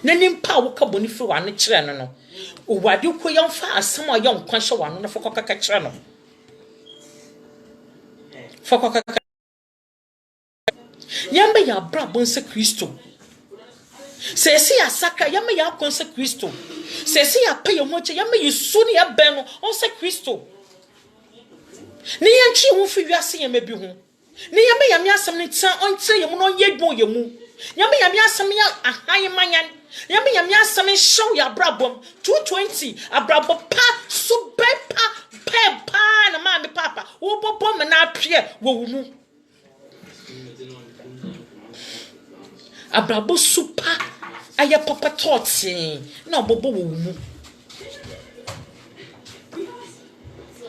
na nimpa wo ka boni fi wa ne kire no no o wade ko yom fa asem a yom kwan hye wa no fo kokaka kire no fo kokaka yamba ya bra bonse Kristo sesi ya saka yamba ya konse Kristo sesi ya pa yo moche yamba yesu ne ya ben no onse Kristo ni yantwi ho fi wiase yamba bi ho ni yamba ya mi asem ne tsan onte yemu no yedwo yemu yamba ya mi asem ya ahan manyan yamba ya mi asem show ya brabom 220 abrabo pa super pa na ma me papa wo bobo me na apie wo wumu abrabo super aya papa toti na bobo wo wumu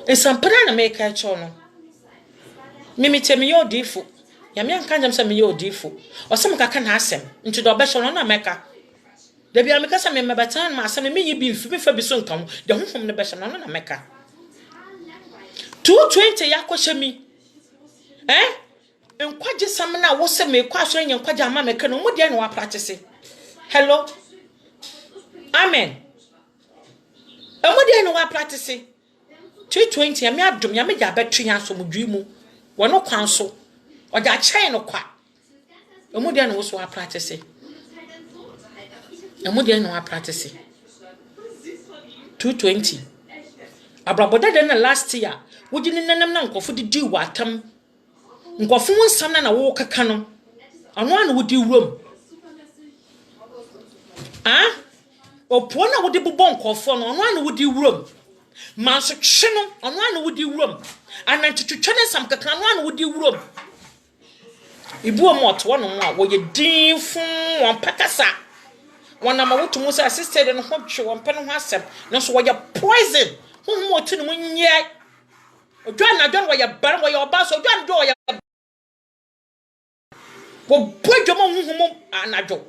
esampana na me ka cho no mimi temi yo difu ya mi anka jam se me yo difu osem kaka na asem nti do be no na meka da bia me kasa me mebatan ma asem me yibi mfi me fa bi so nkan de honhom ne be no na meka 220 yakɔhye mi nkwaje sam na wo se me kwa so nya nkwaje ama meka no mu de na wa practice hello amen mu de na wa practice 220 ya me adom ya me ja betu ya so mudwi mu wono kwan so oja chain no kwa mu de na wo so wa practice mu de na wa practice 220 abraboda de na last year wogini nanam na nkofo didi watam nkofo nsam na wo kaka no ano ana wodi wurom opo na wodi bobɔ nkofo no ano ana wodi wurom manso twe no ano ana wodi wurom anantwetwe ne sam kaka ano ana wodi wurom ibu omoto no a wo ye din fun won pakasa wona ma wotu musa assisted no ho twe won pe no ho asem no so wo ye poison ho mo tinu mo nye John na John wa ya bar wa ya oba so John do ya wo bojo mo huhumu anajo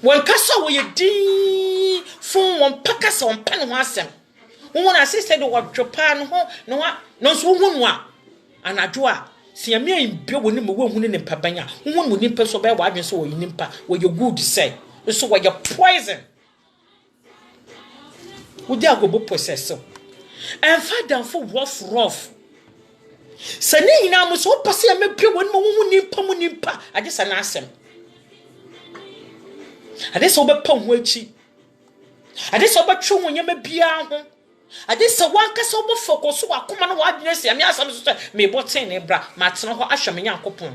One kasa wo ye din fun won pakasa won pen ho asem. Won assisted wo dwopa no ho no so hu a anadwo a siame impio woni mo wo hu ne mpabanya. Won mo nimpa so be wa adwen so wo nimpa wo ye good say. So wo ye poison. Wo dia go possess so. And father for rough. Sani ina mo so pase ya mepio woni mo hu nimpa agesa na asem. Ade so be pon ho achi. Ade so be twu wonyama bia ho. Ade so wanka so be focus wa akoma no wa adwene se me asam so me boten ne bra ma tena ho ahwe me Nyankopon.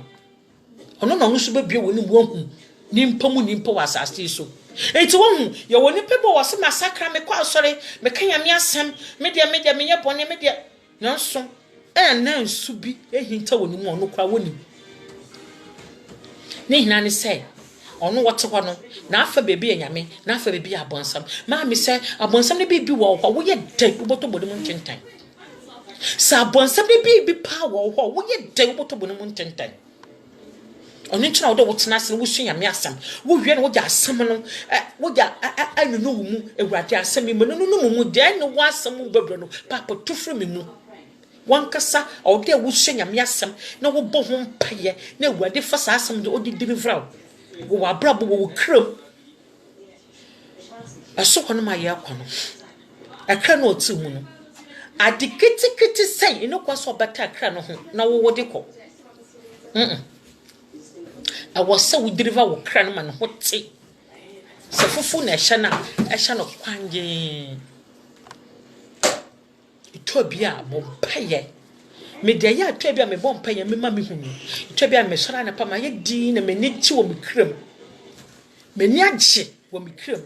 Ono no no so be bia woni mo hu nimpa wa asase so. Enti wo hu ye woni pebo wo se masakra me kwa asore me kanya me asem me dia me ye bone me dia nanso na nsu bi ehinta woni mu ono kwa woni. Ne hina ne say ono wote ho no na afa bebi enyame na afa bebi abonsam ma me say abonsam ne bibi wo ho wo ye dai uboto bodum ntentan sa abonsam ne bibi pa wo ho wo ye dai uboto bodum ntentan ono ntina wo de wotena ase wo su nyame asam wo hwie no wo ja asam no wo ja anu no mu ewurade asam mi no mu de ne wo asam bebro no papa tufru mi mu wankasa o de wo su nyame asam na wo bo ho mpaye na ewurade fa sa asam de odi deliver wo abrabo wo kram aso kono ma ye akono akra no oti mu no adikiti sei ino kwaso bata akra no ho na wo wode ko awose wo deliver wo kra no ma no hote se fufu na ehya no kwanje itobia bompaye me de ya atwa me bompaye me ma me hunu itobia me sora na pa ma ye din na me ni chi wo me kram me ni agye wo me kram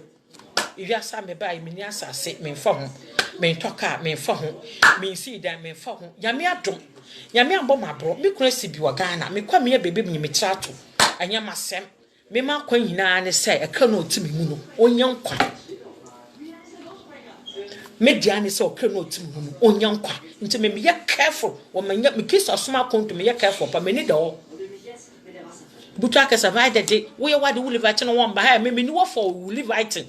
iwi asa me bai me ni asase me mfa ho me ntoka me mfa ho me si dan me mfa ho nyame adom nyame ambɔ mabro me kura si bi wa Ghana me kwa me bebe me trato anya masem me ma kwa nyina ne sai aka no otimi mu no onyankwa media ne se okra no otimi mu no onyankwa nti me ye careful wo manya me kiso asoma konto me ye careful pa me ni da o butu aka survive de wo ye wade wo live at no one ba me ni wo for wo live at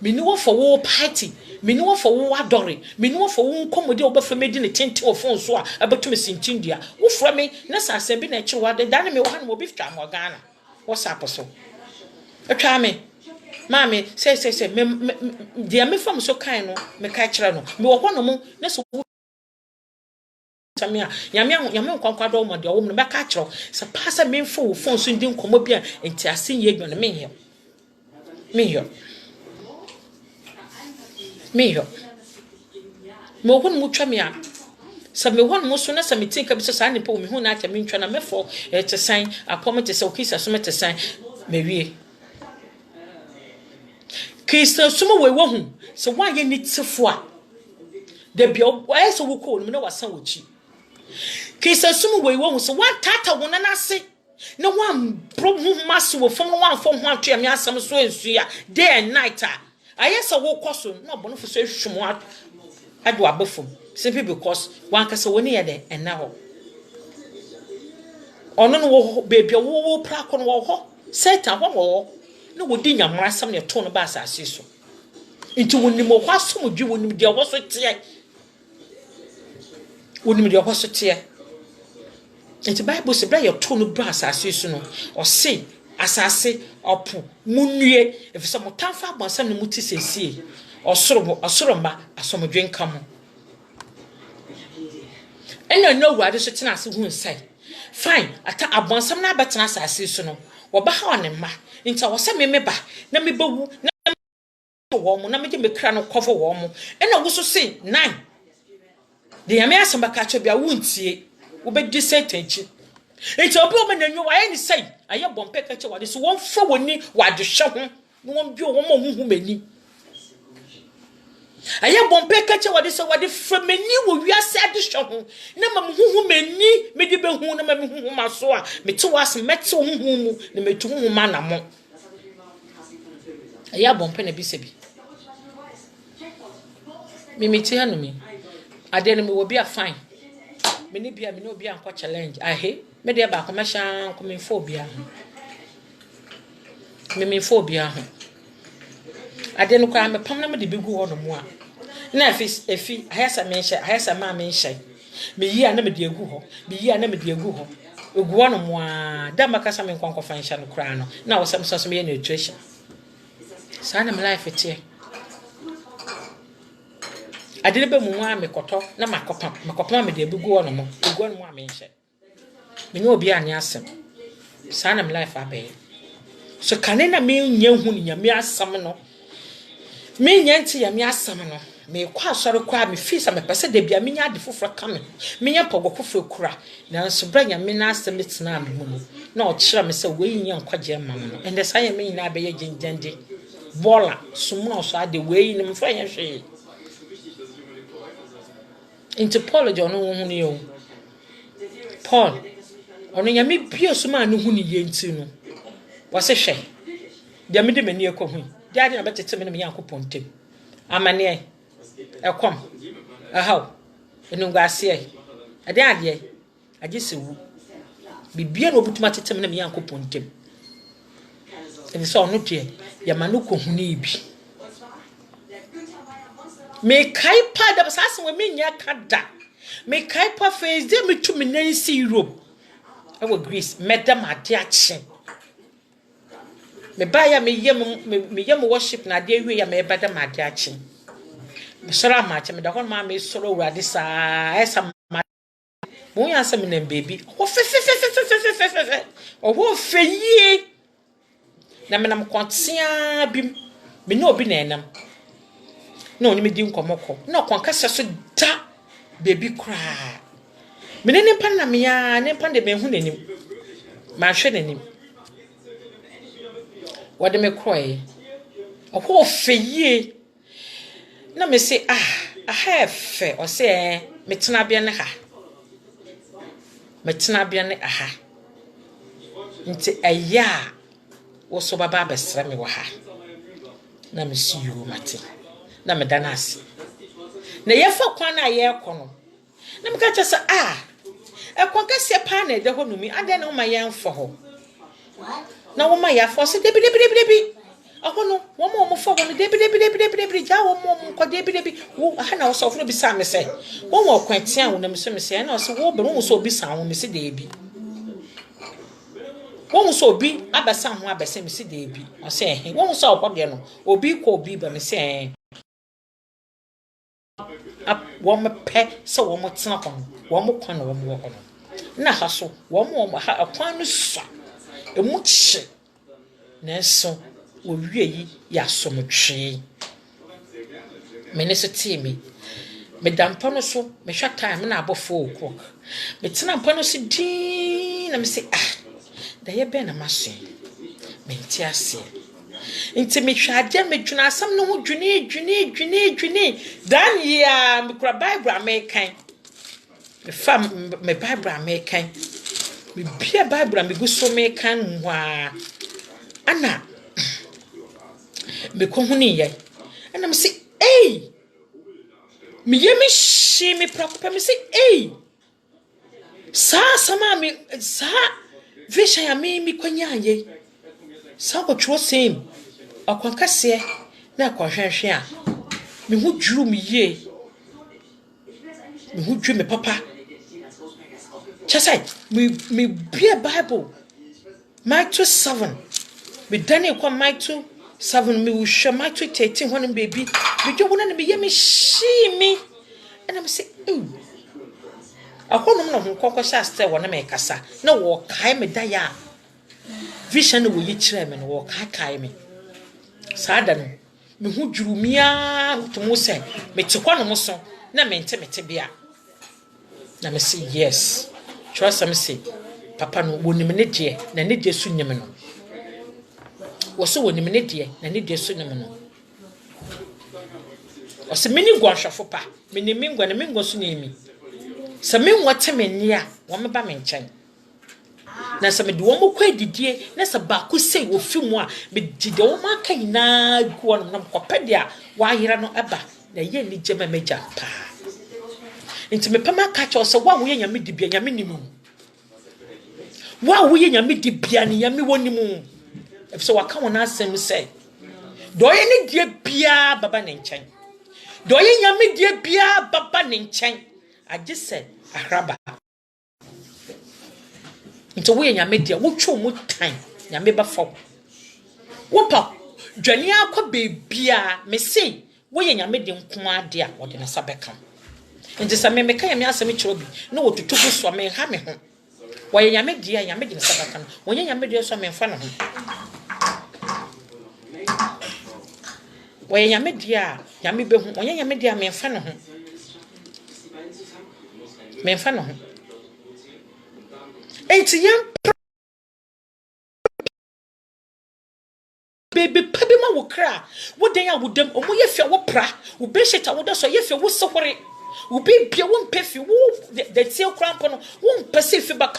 me ni wo for wo party me ni wo for wo adore me ni wo for wo nkomode obafa medi ne tente wo phone so a abetum sintindia wo fra me na sase bi na kire wade dan me wo han mo bi twa mo Ghana wo sapo so atwa me mami say me dia me fam so kan no me ka kire no me wo hono mo na so tamia yame kwankwa do mo dia wo me ka kire sa pasa me mfo wo phone so ndi nkomo bi a enti ase ye gno me hye me won mu twa me a sa me won mu so na sa me tinka bi so sa ne po me hu na acha me ntwa na me fo te san apom te se okisa so me te san me wie Kristo sumo we wo hu so wa ye ni tifo a de bia o so wo ko no na wasan wo chi Kristo sumo we wo hu so wa tata wo na na se na wa bro hu maso wo fom wa fom ho atwa me asam so ensu ya day and night ayesa wo koso na obono fo so hwum ado abafom simply because one kasa woni ye de enna ho ono no wo baby wo pra ko no wo ho satan wo no wo di nyamra sam ne to no ba asase so nti woni mo ho asom dwi woni de wo so tie woni de wo so tie nti bible se bra ye to no bra asase so no o se asase opo munue efisa motamfa abonsam ne muti sesie osoromba asomdwe nkam ena no wade so tena ase hu nsai fine ata abonsam na betena asase so no wo ba ha ne ma nti wo se me ba na me bawu na wo mo na me je me kra no cover wo mo ena wo so se 9 de yame asamba ka cho bia wo ntie wo be di satan chi nti obi o me nanwo wa ye ni sai aye bompe ka che wade so won fa woni wade hwe ho no won bi o wo mo hu mani aye bompe ka che wade so wade fra mani wo wiase ade hwe ho na mam hu mani me di be hu na mam hu maso a me te was mete hu mu na me tu hu ma na mo aye bompe na bi se bi me te hanu mi ade no me wo bi a fine me ni bia me no bi anko challenge ahe me de ba ko ma shan ko me phobia me phobia ho ade no kwa me pam na me de begu ho no mo a na efi ayasa me nhye ayasa ma me nhye me yi a na me de egu ho me yi a na me de egu ho egu ho no mo a da makasa me nkwankwa fa nhye no kra no na wo sam so me nutrition sa na me life tie ade be mu a me koto na makopam me de begu ho no mo egu ho no mo a me nhye me no obi ani asem sa na me life abe so kanena me nya hu ni nya me asam no me nya nti ya me asam no me kwa sori kwa me fisa me pese de bia me nya ade foforo ka me nya pogo foforo kura na so branya me na asem tina me mu no na o kira me se we nya nkwaje mam no ende sa ya me nyina be ye ginjande bola sumu so ade we ni me fa nya hwe into Paul jo no hu ni o Paul ono nya me bio suma no hu ni ye nti no wase hwe dia me de mani ekohu dia de na betete me me yankopon tem amane ekom ahaw enungase ade ade agisewu bibia no butuma tete me yankopon tem eni so no de ya manu ko hu ni bi me kai pa da sase we me nya kada me kai pa face de me tu me nansi Europe ewo Greece medam ade ache me baya me yem worship na de hwe ya me bada made achi me sora ma achi me da hon ma me soro urade sa esa ma mo ya se me na baby o fe o ho fe yi na me nam kwantia bi me no obi na enam na oni me di nkomoko na kwan kasa so da baby kra me ne mpa na me ya ne mpa de me hu nanim ma hwe nanim wade me kroe oho feye na me say ahefe o say me tena bia ne ha me tena bia ne aha nti aya wo so baba besra me wa ha na me si yo mate na me danas na ye fa kwan na ye kono na me ka che say ekwan ka se pa na de ho numi ade na ma ye mfo ho na wo ma ya fo se debi ahono wo mo fo wo debi ja wo mo ko debi wo ha na wo so fo bi sa me se wo wo kwantia wo na me so me se na wo so wo be wo so bi sa wo me se debi wo so bi abasa ho abasa me se debi o se wo so ko de no obi ko obi ba me se wo me pe se wo mo tena ko wo mo kwa na wo mo ko na ha so wo mo ha akwan no sa emuche neso owie yi ya somtwe mene so timi me dampa no so me hwa time na abofo okwo me tena mpa no so din na me se da ye be na maso me nti ase nti me hwa ade me dwuna asam no ho dwune dan ya me kura bible american me fam me bible american me bia bible me go so me kan wa ana me ko huni ye ana me say me ye me shi me preocupa me say sa sama me sa visha ya me kwanya ye sa ko tro same akwanka se na akwanhwehwe a me hu dwuru me ye me hu dwuru me papa chasai me bia bible Matthew 7 me Daniel kwa Matthew 7 me will show Matthew 13 when baby me jo wona me ye me shi me and I say akono no nkokọ sha stay wona me kasa na wo kai me da ya vision wo yi kire me no wo kai me sada no me hu jurumia to mo se me tekwa no mo so na me nte bia na me say yes trust me say papa no wonim ne de na ne de su nyem no wo so wonim ne de na ne de su nyem no o se meni gwanhwafo pa meni mingwa na mingwa su nyemi se menwa temenia wo me ba me nchen na se me de wo mo kwa didie na se ba ko sei wo fi mu a me dide wo ma kan na gu no na ko pede a wa yira no eba na ye ni jema meja pa nti me pama ka cho se wa wo ye nyame dibia nyame nimu wa wo ye nyame dibia ni nyame wonimu if so waka wona asem say do ye ne die bia baba ne nchen do ye nyame die bia baba ne nchen age say ahraba nti wo ye nyame die wo twu mu tan nyame ba fo wo pa dwane akwa bebia me sei wo ye nyame die nko ade a wo de na sabeka nti sa me meka yame asem kiro bi na wo tutubu so me ha me ho wo ye nyame die nyame de na sabeka no wo ye nyame die so me mfa no ho wo ye nyame die a nyame be ho wo ye nyame die a me mfa no ho me mfa no ho enti yam baby pabi ma wo kra wo den ya wo dem omo ye fia wo pra wo be sheta wo da so ye fia wo sohore wo be bia wo mpefi wo de tie krampo no wo mpese fi ba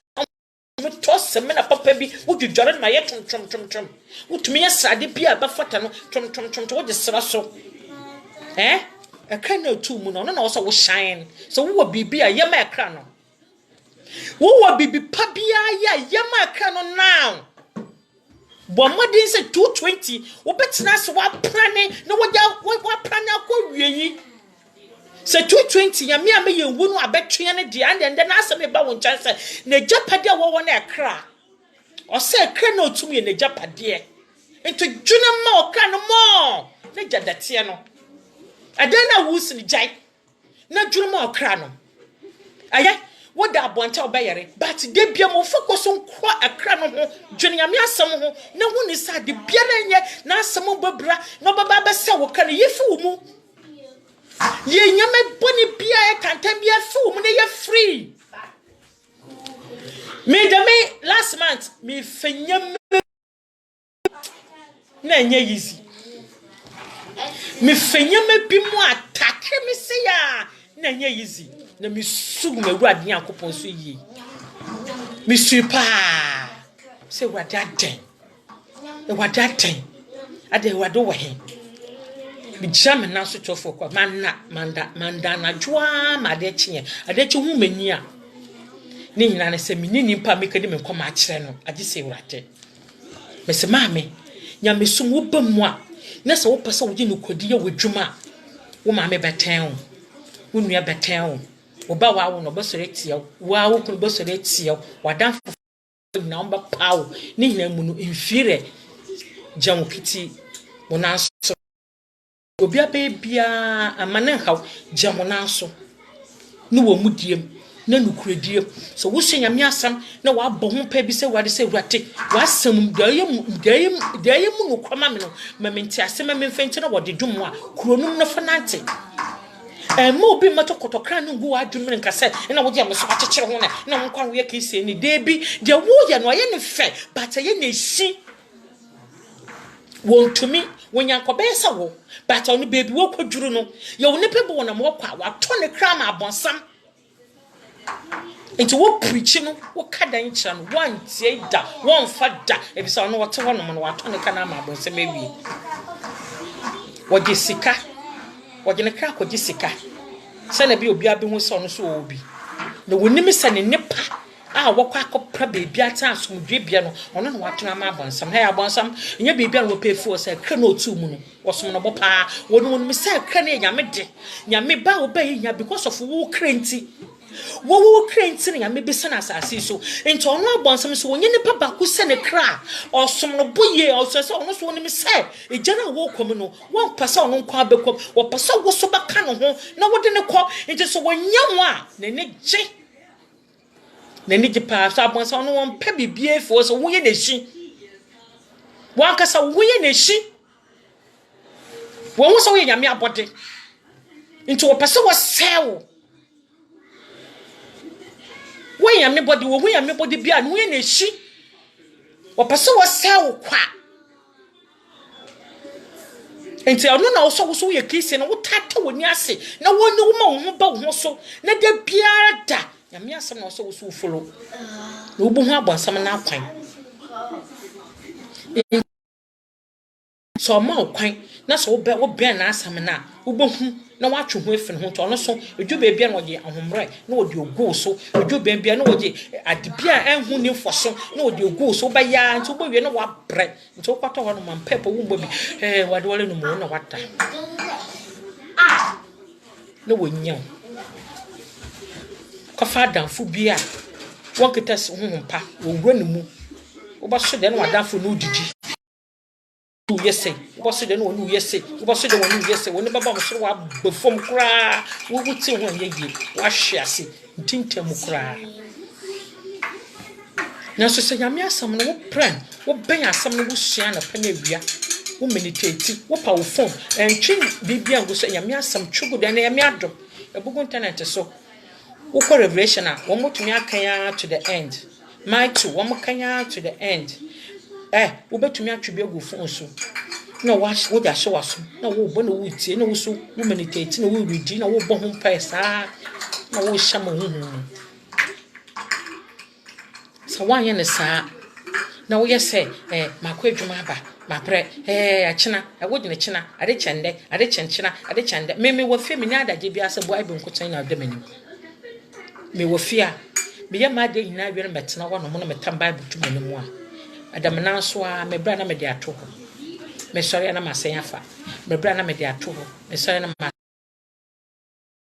me toss me na papa bi wo dwodwore na ye trom wo tumi ye sade bia ba fata no trom wo de sra so e kan na tu mu no na wo so wo shine so wo bibia ye ma kra no wo bibi pabia ye ma kra no now bo modin say 220 wo betina so wa prane na wo prane akọ wieyi say 220 ya me ye wu no abetwe ne de and na asem ba won chance na japade wo na ekra o say ekra na otum ye na japade into dwuna ma okra no mo na jadate no adan na wusi ni jai na dwuna ma okra no aya what da bonta obayere but de bia mo focus on kwa akra no ho dwene nyame asem ho na hu ni sa de bia na nye na asem babra no baba ba se wo ka ne yefi wo mu ye nyame boni bia e kantan bia fi wo mu na ye free me last month me fenyam na nye easy me fenyam bi mu atake me se ya na nye easy na mi sugu me wurade yakopon so yi mi supa se wurade aden e wurade aden ade wurade wo he mi jam na so tofo kwa manda na joa ma de kye ade kye hu mani a ni nyina na se mi ni nimpa me kadi me koma a kire no age se wurade me se maame nya me sum wo bamu a na se wo pese wo gi no kodi ye wodwuma wo maame beten wo nua beten oba wa wo no bosore tia wa wo kun bosore tia wadan na omba pawo ni hina mu no infire jamu kiti wonanso obi abebia amane haw jamu nanso no wo mudiem na nukurediem so wo hwe nyame asam na wa bɔ ho pa bi se wade se wurate wa asam dayem no kwama me no mamenti asem mamfenti na wode dwom a kuronum no fanante mo bi mato kotokra no gu adwumre nka se na wo dia me so akekere ho na wo nkwa wo ye kese ni de bi de wo ye no ye ne fe but ye na shi won tumi wonyankobe sa wo but on baby wo kwadwuru no ye wo ne pebe wo na mo kwa wa to ne kra ma abonsam enti wo preach no wo kadan kira no wan tie da won fa da e bi sa no wo te ho no mo wa to ne kana ma abonsam awie wo de sika wode ne kra kwaji sika se na bi obi abi hu se ono so obi na wonimi se ne nepa a wokwa akopra beebi ata asomdwe bia no ono na watena ma abonsam ha abonsam nya beebi a wo pefu se kra na otu mu no wosom no bopa wonimi se kra na nyame de nyame ba wo ba yi nya because of wo krenti wo krenti na nyame bi se na asase so enti ono abonsam so wonye nepa ba ku se ne kra osom no boye o se ono so wonimi se ejana wo kom no won pasa ono nkwa bekom wo pasa wo so baka no ho na wode ne kɔ enti so wonya wo a na ne gye na ni jipa so abonsam no won pa bibie fo so wo ye na shi won kasa wo ye na shi won wo so wo ye nyame abode enti wo pasa wo sew wo nyame body wo nyame body bia no ye na shi wo pasa wo sew kwa enti ono na wo so ye kisi na wo tata woni ase na wo ne wo ma wo ho ba wo ho so na da biara da nyame asem na wo so follow na wo bu ho abonsam na akwan so ma okwan na so wo be na asam na wo bohu na watwe ho efin ho to no so edwube bia na oje ahomre na odi ogu so edwube bia na oje adibia enhu ni foso na odi ogu so ba ya nti wo wie na wa bre nti wo kwato ho no man pepo wo mbobi wade wale no mo na wata na wonya ka fa danfo bia won kita ho mpa wo wura ne mu wo ba so de na wadanfo no didi yese wo so de no wonu yese wo so de wonu yese woni baba mo so wa befom kura wo wuti ho yeye wa hwe ase ntintem kura na so se nyame asam no wo pran wo ben asam no wo sua na pa na wia wo meditate wo pa wo phone entwi bibia ngo so nyame asam chugo de na nyame adom ebugu internet so wo ko revelation a wo motumi akanya to the end my two wo mokanya to the end wo betumi atwe gu phone so na wo ja hye waso na wo bo na wo tie na wo so wo meditate na wo read na wo bo ho pesa na wo hyama hu so wanye ne saa na wo yese makwa adwuma aba mapre achina wo gine china ade chende ade chenchina ade chende me wo fie me ni adaje bia se bo aibe nkotan na adamani me wo fie a me ya ma de nyina wi na metena wo no mo na metam bible tuma ne mu a adam na so a me bra na me de ato ho me sori na masen afa me bra na me de ato ho me sori na ma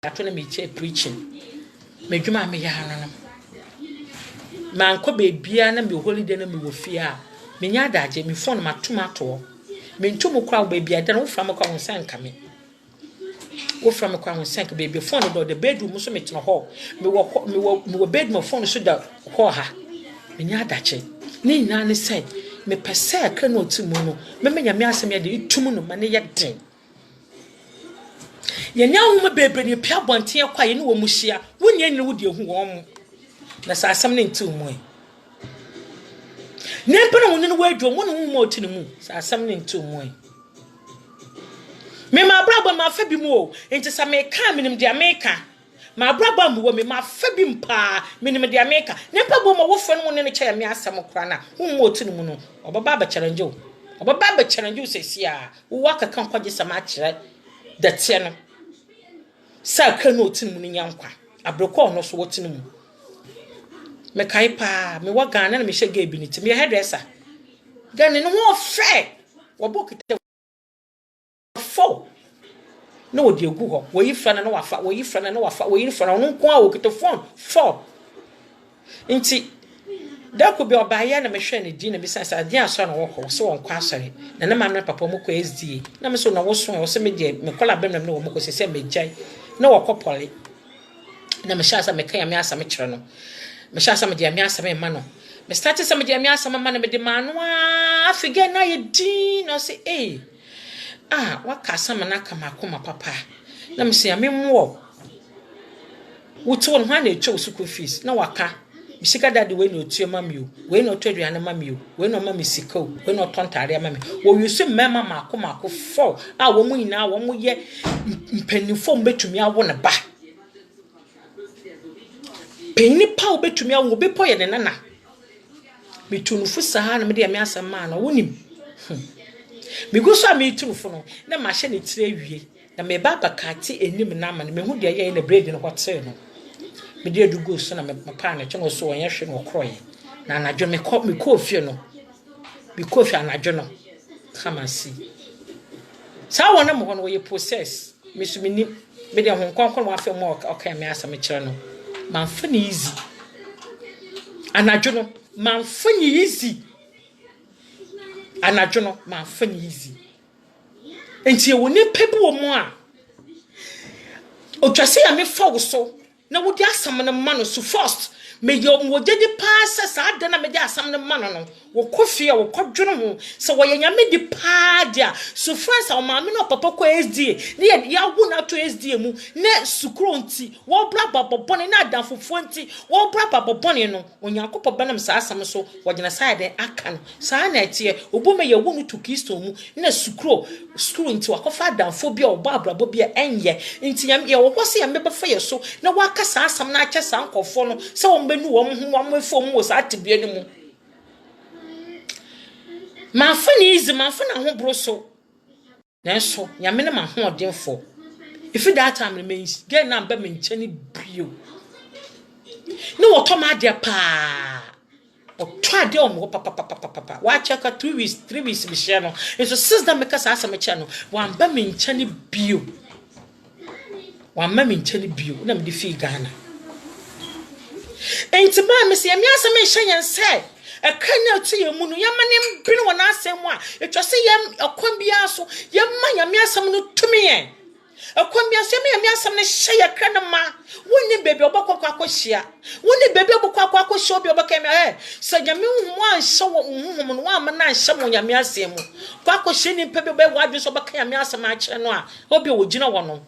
ato na me che preaching me dwuma me ya no man ko be bia na me holiday na me wo fie a me nya adaje me phone ma tomato me ntumu kwa be bia da no fra me kwa ho sanka me wo fra me kwa ho sanka be phone do the bedroom so me tena ho me wo bedroom phone so da ho ha me nya adaje ni na ne say me pese akra no timu no me menya me asem ya de itum no ma ne ye den ye nya wo me bebe ne pia bonten kwa ye ne wo muhia wo ne ne wo de hu wo mo na sa asem ne ntimu e nempa na wonu no wadwo mo no mo otini mu sa asem ne ntimu e me ma brabo ma fa bi mu o enti sa me ka minim de America ma brabo mu wo me ma fa bi mpa minim de America nempa bo mo wo fa no ne kya me asem kra na mo otini mu no obaba ba challenge o obaba ba challenge o sesi a wo akaka kwaje sama akire da tie no sa ka no otini mu ne nyankwa abroko no so otini mu me kai pa me wa Ghana na me hye bi ni ti me hairdresser Ghana no ho fe wo bokite fo no odi egu ho wo yi fra na wafa wo yi fra na wafa wo yi fra na no nko a wo kite phone fo nti da ko bi obaye na me hwe ne di na bi sansa adi aso na wo ko so won kwa asore na na mam na papa mo ko SDA na me so na wo so wo se me de me kola bem na me wo mo ko se me jai na wo ko pole na me sha sa me kan ya me asa me kire no me sha some de amia some ma no me start some de amia some ma no me de ma no afige na ye din no say waka some na kama akoma papa na me say amemwo wuto won ha na echo school fees na waka me sika dade we na otua mami o we na otodua na mami o we na mami sika o we na otontare mami wo yusu mema ma akoma akọ fo wo mu nyina wo mu ye mpanifo mbetumi awo ne ba penni pa obetumi awo be po ye ne nana metunufu saa na me de me asema na wonim me guso a metunufu no na ma hye ne tire awie na me baba kati enim na ama me hu de ye na bread no hotel no me de adugo so na me pa na kyengo so won hwe no kroye na anadwo me ko fie no me ko fie anadwo no kama si saa wona mo hono ye process me so me de ho konkon wa fe mo okay me asem kire no manfani easy anadwo no manfani easy anadwo no manfani easy enti e woni pebi wo mo a otwase ya me fa wo so na wo di asam na ma no so first me yo wo gedi pass sa da na me di asam na ma no wo kofie wo kodwono ho se wo yanya me di pa dia so friends a ma me no papa ko SDA ne ya wo na to SDA mu ne sukro nti wo bra babobone na adanfofo nti wo bra babobone no onyankopɔ banam sa asam so wo gina side aka no sa na etie obume ye wo no to Kristo mu na sukro nti wakofa adanfo bia wo ba abrabo bia enye nti yam ye wo kwose ya mebefa ye so na waka sa asam na akyɛ sa nkɔfo no se wo mbenu wo ho wo mfom wo sa atebia ni mu manfani easy manfana ho bro so Nanso nyame ne ma ho odenfo. If that time remains, get number me nchani bio. No otoma de pa. O twa de o papa. Wa check 2 weeks, 3 weeks be share no. Enso sister make us asa me che no. Wan ba me nchani bio. Wan ma me nchani bio. Na me de fi Ghana. Enti ba me se me asa me hyen say. E kan to ye mu no yamane mbinu wona asem a. Etwa se yam akwan bia so yamma yame asem no tumi yen. Akwambia se me asam ne hye yakra na ma woni bebe obakwa akohia woni bebe obakwa akohia obi obaka me se nyame hu anhye wo huhum no ama na anhye mo nyame asem mu kwa akohia ni pebe be wadwe so obaka nyame asam a kire no a obi ogina wo no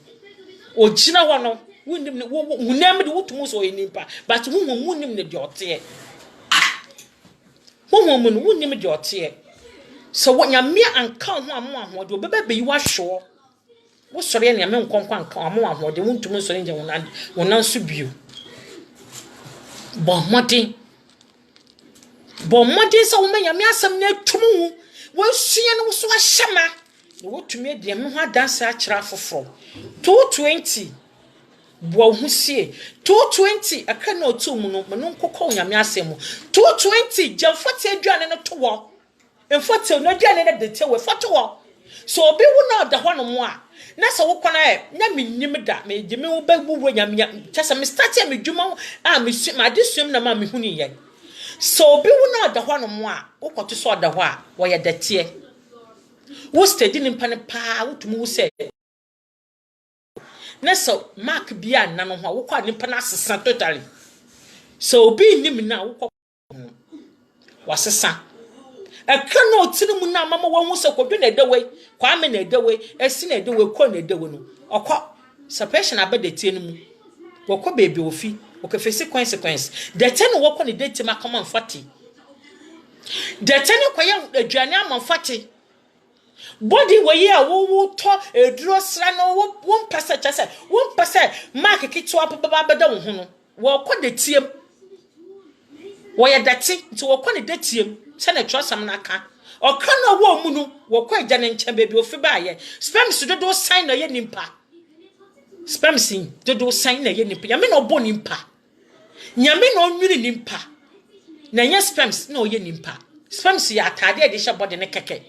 woni hunam de wotum so yinimpa but huhum wonim ne de ote huhum no wonim de ote so wo nyame anka ho amo de obebe be yi wa hwo wo sori ne me nkonkwan kan amo ahode wontum sori nje wonan so bio bo modin so wo manya me asam na tumu wo sua no so ahyema ne wotumi de me ho adansa akira foforo 220 bo husie 220 aka na otu mu no nkokọ nyame asem 220 jamfote aduane no to wo emfote no aduane na de te wo foto wo so obi wo na da hɔ no mo a na so wo kwana na mennim da me gime wo ba buwo nyamya kyesa me start ya me dwuma a me adesum na ma me huni ye so obi wo na da hɔ no mo a wo kɔto so da hɔ a wo ye datie wo steady ni mpa ne pa wo tumu wo se na so mark bia na no ho wo kwa ni mpa na asesa totally so obi nim na wo kɔ wasesa aka no otinu na mama wo se kodwe na edewe kwa me na edewe esi na edewe ko na edewe no okọ suppression abedetie no mu wokọ baby ofi okefesi consequence the ten wokọ ne date ma come on 40 the ten kwaya aduane am 40 body we ya wo to eduro sra no wo mpasa chase wo mpasa mark kitwa baba beda wo ho no wokọ de tiem wo ya date nti wokọ ne datiem se na trosam naka oka na wo mu no wokọ agya ne nche baby ofi ba ye sperms dodo sign na ye nimpa sperms dodo sign na ye nimpa ya me na obo nimpa nyame na onwiri nimpa na nya sperms na oye nimpa sperms ya atade de hye body ne keke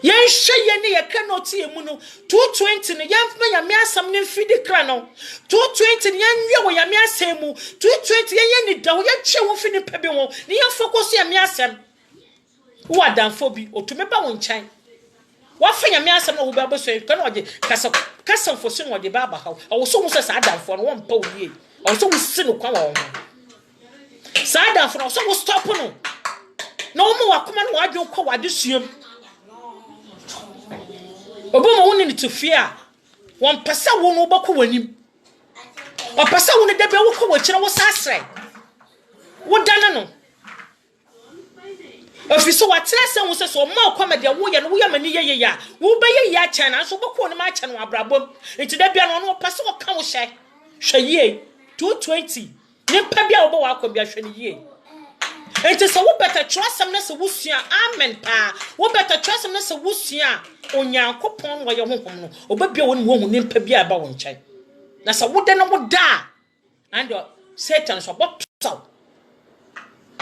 yen hye ne ye kana otie mu no 220 ne yamfa nyame asam ne fidi kra no 220 ne yanwe wo nyame asem mu 220 yen ni da wo ye che wo fini pebe wo ne yen focus nyame asem wo adanfo bi otume ba wo nchan wa fa nyame asem na wo ba boso kana oje kasa fosu no oje ba ba ha wo so wo sa adanfo no wo mpa wo yie wo so wo si no kwa wo sa adanfo no so wo stop no na wo mo wakoma no wadwe kwa wade suam obomo woni ni tofia won pesa wo no bako wanim o pesa wo ne debe wo ko wo kire wo sasre wo dana no ofiso watira se wo se so ma komede wo ye no wo yamani ye ya wo be ye ya cha na so bako ne ma cha no abrabom enti da bia no no pesa wo ka wo hwe yie 220 ne pa bia wo bo wa akọ bia hwe ne yie enti so wo better trust am na se wo sua amen pa wo better trust am na se wo sua onyankopon wo ye honhom no obabia wo ne wo hu ne mpa bia ba wo nkyai na se wo de no wo da and Satan so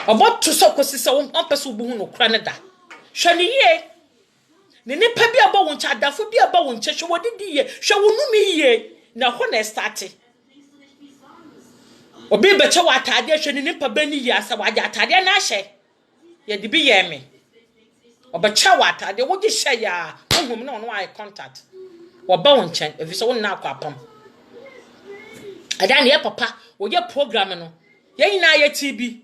oboto so kosi se wo ampese wo bu hu no kra ne da hwe ne yie ne pa bia ba wo nkyai adafo bia ba wo nkyai hwe wo didi yie hwe wo numi yie na ho na start obi beche wa atade hwe ni pa bani ya sa waje atade na hye ye de bi ye me obeche wa atade wo gi hye ya ohum na ono eye contact wo ba won chen efi so won na akwa pam ada ne papa wo ye program no ye nyina ye tb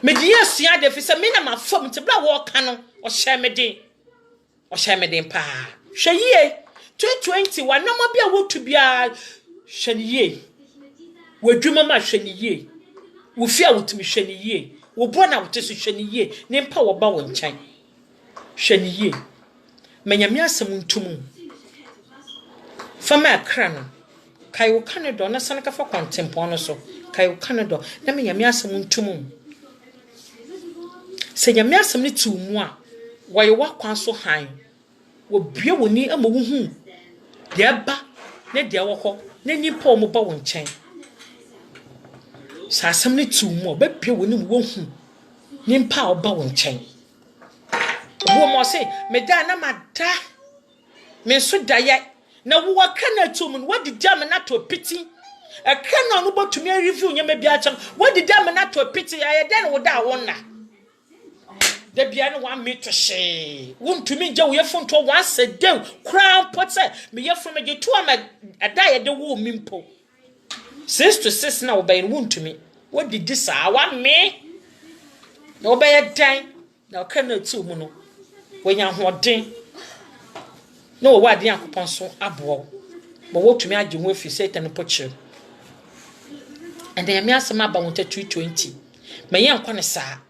me di asua de fi se me na mafom te bla wo ka no o hye me den pa hwe yie 220 wa na mo bia wo tu bia hwe yie wadwuma ma hwe ne yie wo fi a wotumi hwe ne yie wo bo na wote so hwe ne yie ne mpa wo ba wo nkyan hwe ne yie manyame asem ntumu fama akra no kai wo Canada na sanaka fa contempo no so kai wo Canada na manyame asem ntumu se nyame asem ne tu mu a Why walk on so high? Wo bie woni ama wo hu de ba ne de wo ho ne nipa o mo ba wo nchen sa asem ne tu mo ba bie woni wo hu nipa o ba wo nchen wo mo se me da na mada me so da ye na wo ka na tu mo wo di jam na to piti e ka na no botumi review nya me bia cham wo di jam na to piti ya ye den wo da wo na de bia no 1 meter she wontumi nja wo yefonto once a day crown pot me yefo me getu ama ada de wo mimpo 6 to 6 na wo be wontumi wo didi sa wa me na wo be dan na ka na tu mu no wo nya hoden na wo wade akopon so abo bo wo tumi age ho afi Satan pochir and then me asema ba wonta 220 me ye nkwa ne saa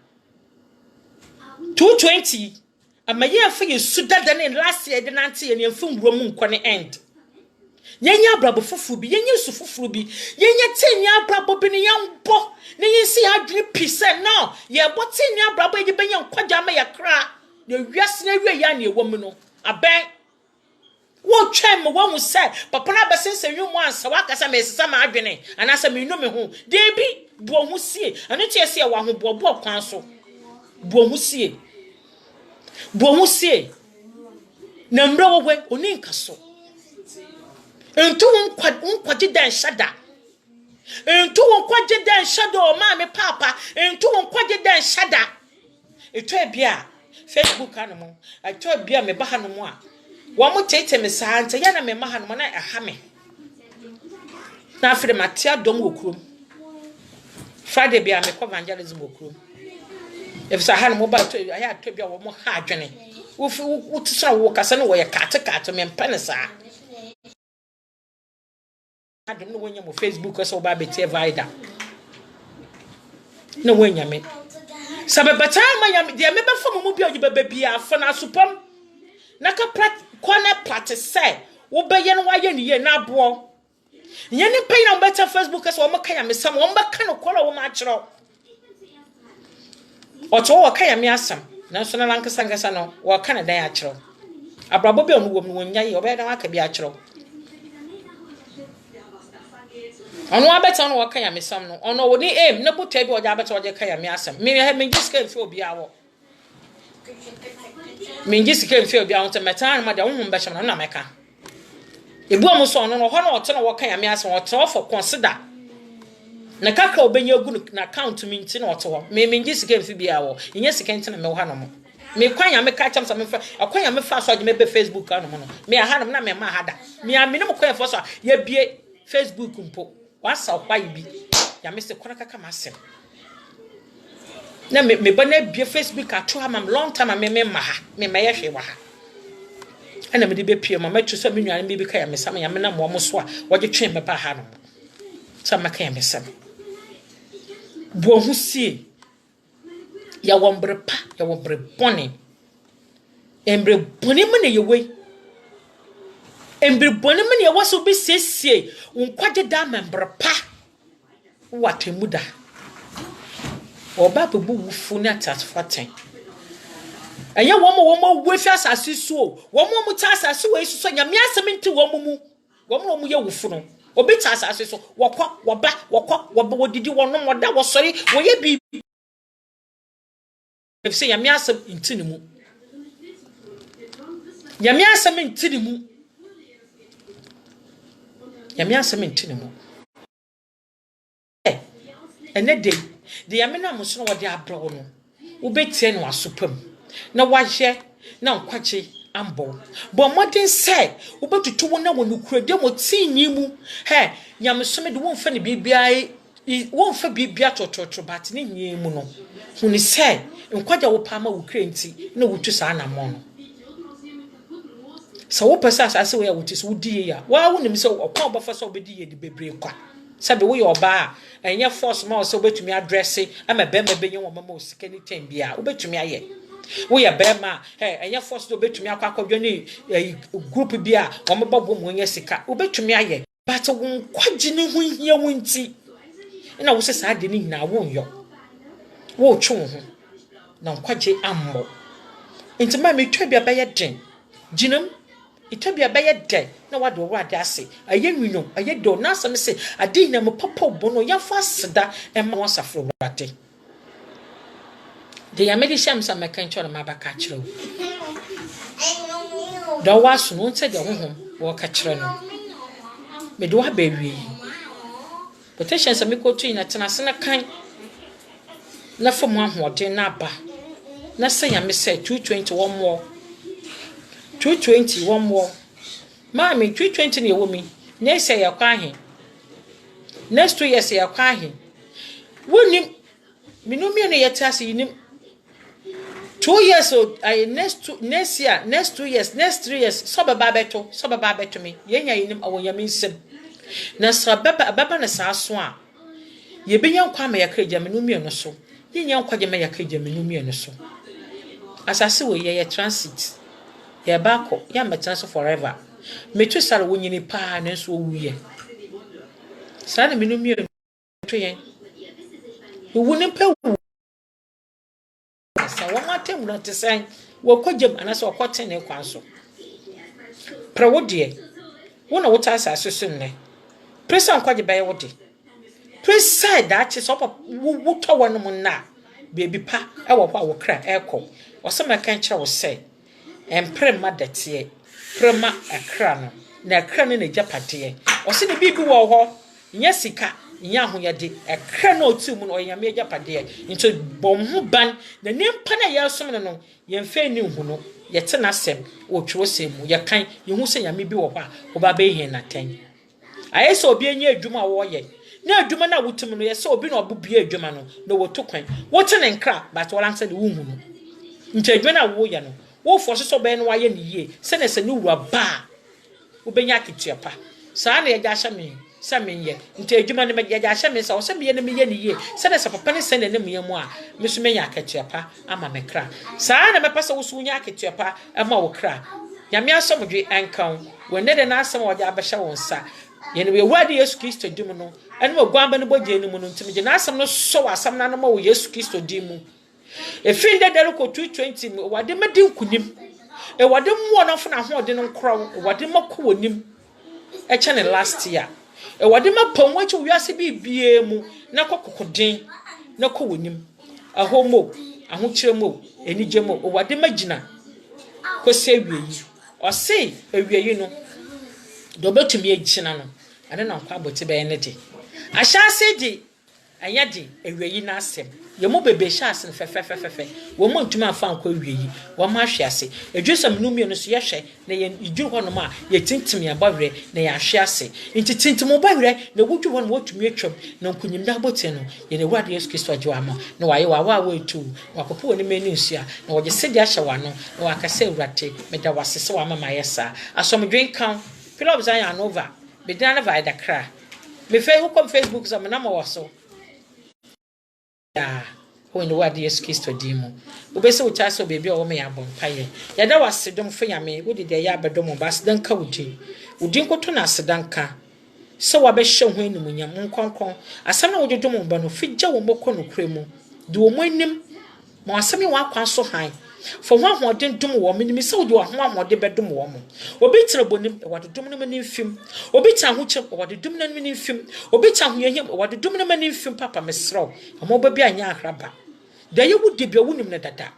220 amaye afa ye sudada ne last year de nante ye ne mfum wuro mu nkɔ ne end yenya abrabo fufuru bi yenya su fufuru bi yenya tenya abrabo bi ne yambo ne yesi adwene pise no ye bo tenya abrabo ye benya nkɔgya ma ye kra ne wiase na wie ya ne ewo mu no aben wo twem wo mu se papa na besense nwumu ansa wakasa me sesa ma adwene anasa me no me ho de bi bo hu sie anu tie se wa ho bo kwan so bo hu sie na mra wogwe oni nkaso entu nkwaje dan shada entu nkwaje dan shada o ma me papa entu nkwaje dan shada eto bia Facebook animo eto bia me ba hanu a wo mo tete me sa ante ya na me ma hanu na aha me na afre matia dom okurum Friday bia me ko evangelism okurum if sa hanu mo ba to ya to bia wo mo ha adwene wo tsa wo kasa no wo ye kate me mpene sa adum no wonya mo Facebook so ba beti evida no wonya me sabe bata ma nya de me ba fam mo bia oje bia afa na supam na ka kwana practice wo be ye no wa ye ni ye na abo ye ni pay na beta Facebook so mo kan ya me sam wo ba kan ko wo ma kiro oto wo kan ya me asam na so na lankasa ngasa no wo kan dan ya kiro abrabo bia no wo mu wonya ye obe dan aka bia kiro ono abeta no waka ya mesam no ono woni aim na buta bi oja abeta oje ka ya me asam me giska mfi obi awo me giska mfi obi awo meta na de wo mba sham na meka ebu amuso ono no ho na oto na waka ya me asam oto for consider na kaka obenya gu na account mi nti na oto ho me giska mfi bi awo inye sika nti na me wo ha no mo me kwanya me ka cham sa me fa akwanya me fa so aje me be Facebook ano mo no me ha no na me ma hada me amene mo kwanya fo so ya bie Facebook mpo wasa okwa ibi ya me se kora kaka masem na me ba na bie Facebook ato ha mam long time me ma ha me ma ye hwe wa ha ana me de be pie ma tu so me nwan me bi ka ya me sam ya me na mo so a woje twen me ba ha no sa ma ka ya me sam bo hu sie ya wombre pa ya wombre boni embre boni me na ye we embre boni me na ye waso be siesie unkwaje da membrpa watemuda oba bebu wufu na tatfaten eye womo wefi asase so womo mu ta asase we so nyame asem nti womo mu ye wufu no obi ta asase so wokwa woba wodidi wono moda wosori woye bi efse nyame asem nti ni mu nyame asem nti ni mu yami asem ntine mu ene de yami na muso no wode abro no wo betie no asopam na wahye na nkwache ambo bo modern say wo betutu wo na wonukura de mo tinyi mu he nyamso me de wo mfa ne bibia wo mfa bibia tototo bat ne nyi mu no huni say nkwaja wo pa ma wo krenti na wutu sa na mo no so wo pesa asase we ya wuti so wudi ya wa wonim se okwa obafa so obedi ye de bebre kwa sabe wo ye oba enye force ma so betumi address ama be ma benye wo mama osika ni tem bia wo betumi aye wo ye be ma enye force do betumi akwa akwadwo ni group bia wo mababo mu enye sika wo betumi aye but wo kwaji ni hu hia wonti na wo se sa de ni na wo nyo wo twu ho na kwaji ammo Into my trebia by a den. Jinum, it will be a by a day. No, what do I say? A yen we know, a yet do not some say, a dinner mo popo bono, ya fast da, and was a flow ratty. The Americans are my country on my back catcher. There was no said the home, or catcher. Me do a baby. Potentials are me go to in a tenasana kind. Na from one more day napa. Na say I miss 221 more. 221 more. Mammy, 320 near woman. Next say you're crying. Next 2 years you're crying. Wouldn't him? Me no me yet as you 2 years old. I next year, next 2 years, next 3 years. Soba babeto to me. Yenya in him or yamin sim. Na baba na sa swan. Ye be young kwame ya kreja me no me no so. Ye young kwaje me ya kreja me no me no so. Asase we ye transit. Ye bako, ya metanso forever. Me twa sare wonyini pa na so wuye. Sa na me no me to yen. Wo ne pa sa wo matem no te san wo kwagem anase wo kwɔten ne kwan so. Prawo de. Wo na wo ta asase so ne. Presa nkwaje baye wo de. Presa that is up wo to won mu na. Baby pa e wo kwa wo kra e kɔ. Osema kan kira wo sɛ emprema datie. Prema akra no. Na akra ne na japade. Ose ne bibi wo hɔ. Nya sika, nya ahoyade. Akra na otu mu no oyame japade. Nto bom ho ban na nimpa na ye som no yemfa ni hu no. Yete na asɛm wo tworo sɛm mu. Ye kan ye hu sɛ nyame bi wo hɔ a wo ba be hin na tan. Aye so obi anya adwuma wo ye. Na adwuma na wotum no ye so obi na obubie adwuma no na woto kwan. Wote ne nkra but wala nse de wo hu no. Nti adwuma na wo ye no. Wo fo so be no waye ne yie. Se na se ne wura ba. Wo benya kituapa. Saa na ye ga hye me. Sa me ye. Nti adwuma ne ye ga hye me sa wo se me ye ne me ye ne yie. Se na se papa ne se ne ne me mu a me so menya kituapa ama me kra. Saa na me pese wo so nya kituapa ama wo kra. Nyame asomdwe ankan. Wo ne de na asem wo ja abehye wo nsa. Yene we wadi Yesu Kristo di mu no ene mo gwamba ne boje ni mu no ntimi je na asam no so asam na no mo Yesu Kristo di mu e fin de dere ko 220 mi wade medi nkunim e wade mo no fo na ho de no nkro wade makọ wonim e che ne last year e wade mapam wachi wiase bibie mu na kokoden na kọ wonim ahomo ahokyeremo enigemo wade magina ko se wieyi o se awieyi no do betumi agina no ane na nkwa bote be ne de ahyase de anya de awieyi na asem ye mo bebe hyase fefefefefe wo mo ntumi afa nkwa awieyi wo ma hwease edwesam no mie no so ye hwe na ye idwuru ho no ma ye tintim ya bawre na ya hwease nti tintim bawre na wudwu ho no wotumi atwam na nkunyim da bote no ye ne wade Yesu Kristo agye wa ma na waye wa etu wakopo ni meni nsia na wo je sedi ahye wa no na wakase awrate meda wasese wa mama yesa asomdwen kan Philip Zion over. Be done by the cra. Me fe who come Facebook some number or so. Yeah, when the word Yesu Kristo dimo. Ubese utaso baby o me abon paye. Ya da wasedom fa yame, wo de ya bedom bas dan ka wudi. Wudi nkoto na sedanka. Se wa be hye ho animu nyam nkonkon. Asam na wo de dom ba no figya wo mokọ no kremu. De wo monim. Mo asam wa akwa so han. For one more didn't do woman, Miss Old one more de bedroom woman. Or be bonim, or what the dominant in film, or be town which or what the dominant in film, or be town him, or what the dominant in film, Papa Miss Row, a mobile be a young rabba. There you would be a woman at that.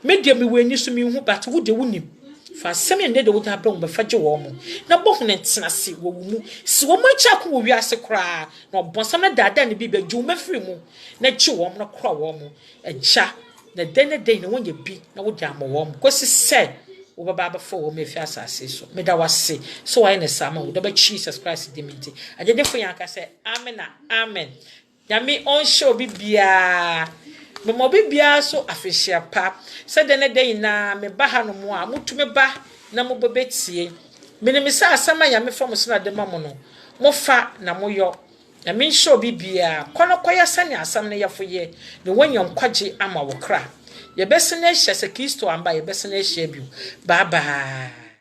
Made them when you see me who but would the woman. For some and would have blown by Fudge woman. Now, both and Snassi will so much up will be as a cry, nor Bonsama Dada be a Juma Frimu, not you woman, or crow woman, a cha. The day no one you be na wo jam warm because said over baba for me fiasa say so me da wase so I na sama wo da ba Jesus Christ dimiti agede fo yanka say amen yami on show bibia me mo bibia so afihia pa said the day na me ba ha no mo a mutume ba na mo bebetie me ne me sa asama ya me fam so na de mamo no mo fa na mo yo na me show bibia kono koya sane asam na yafoye ne wanyam kwaje ama wo kra ye besene hye se Kristo amba ye besene hye biu bye bye.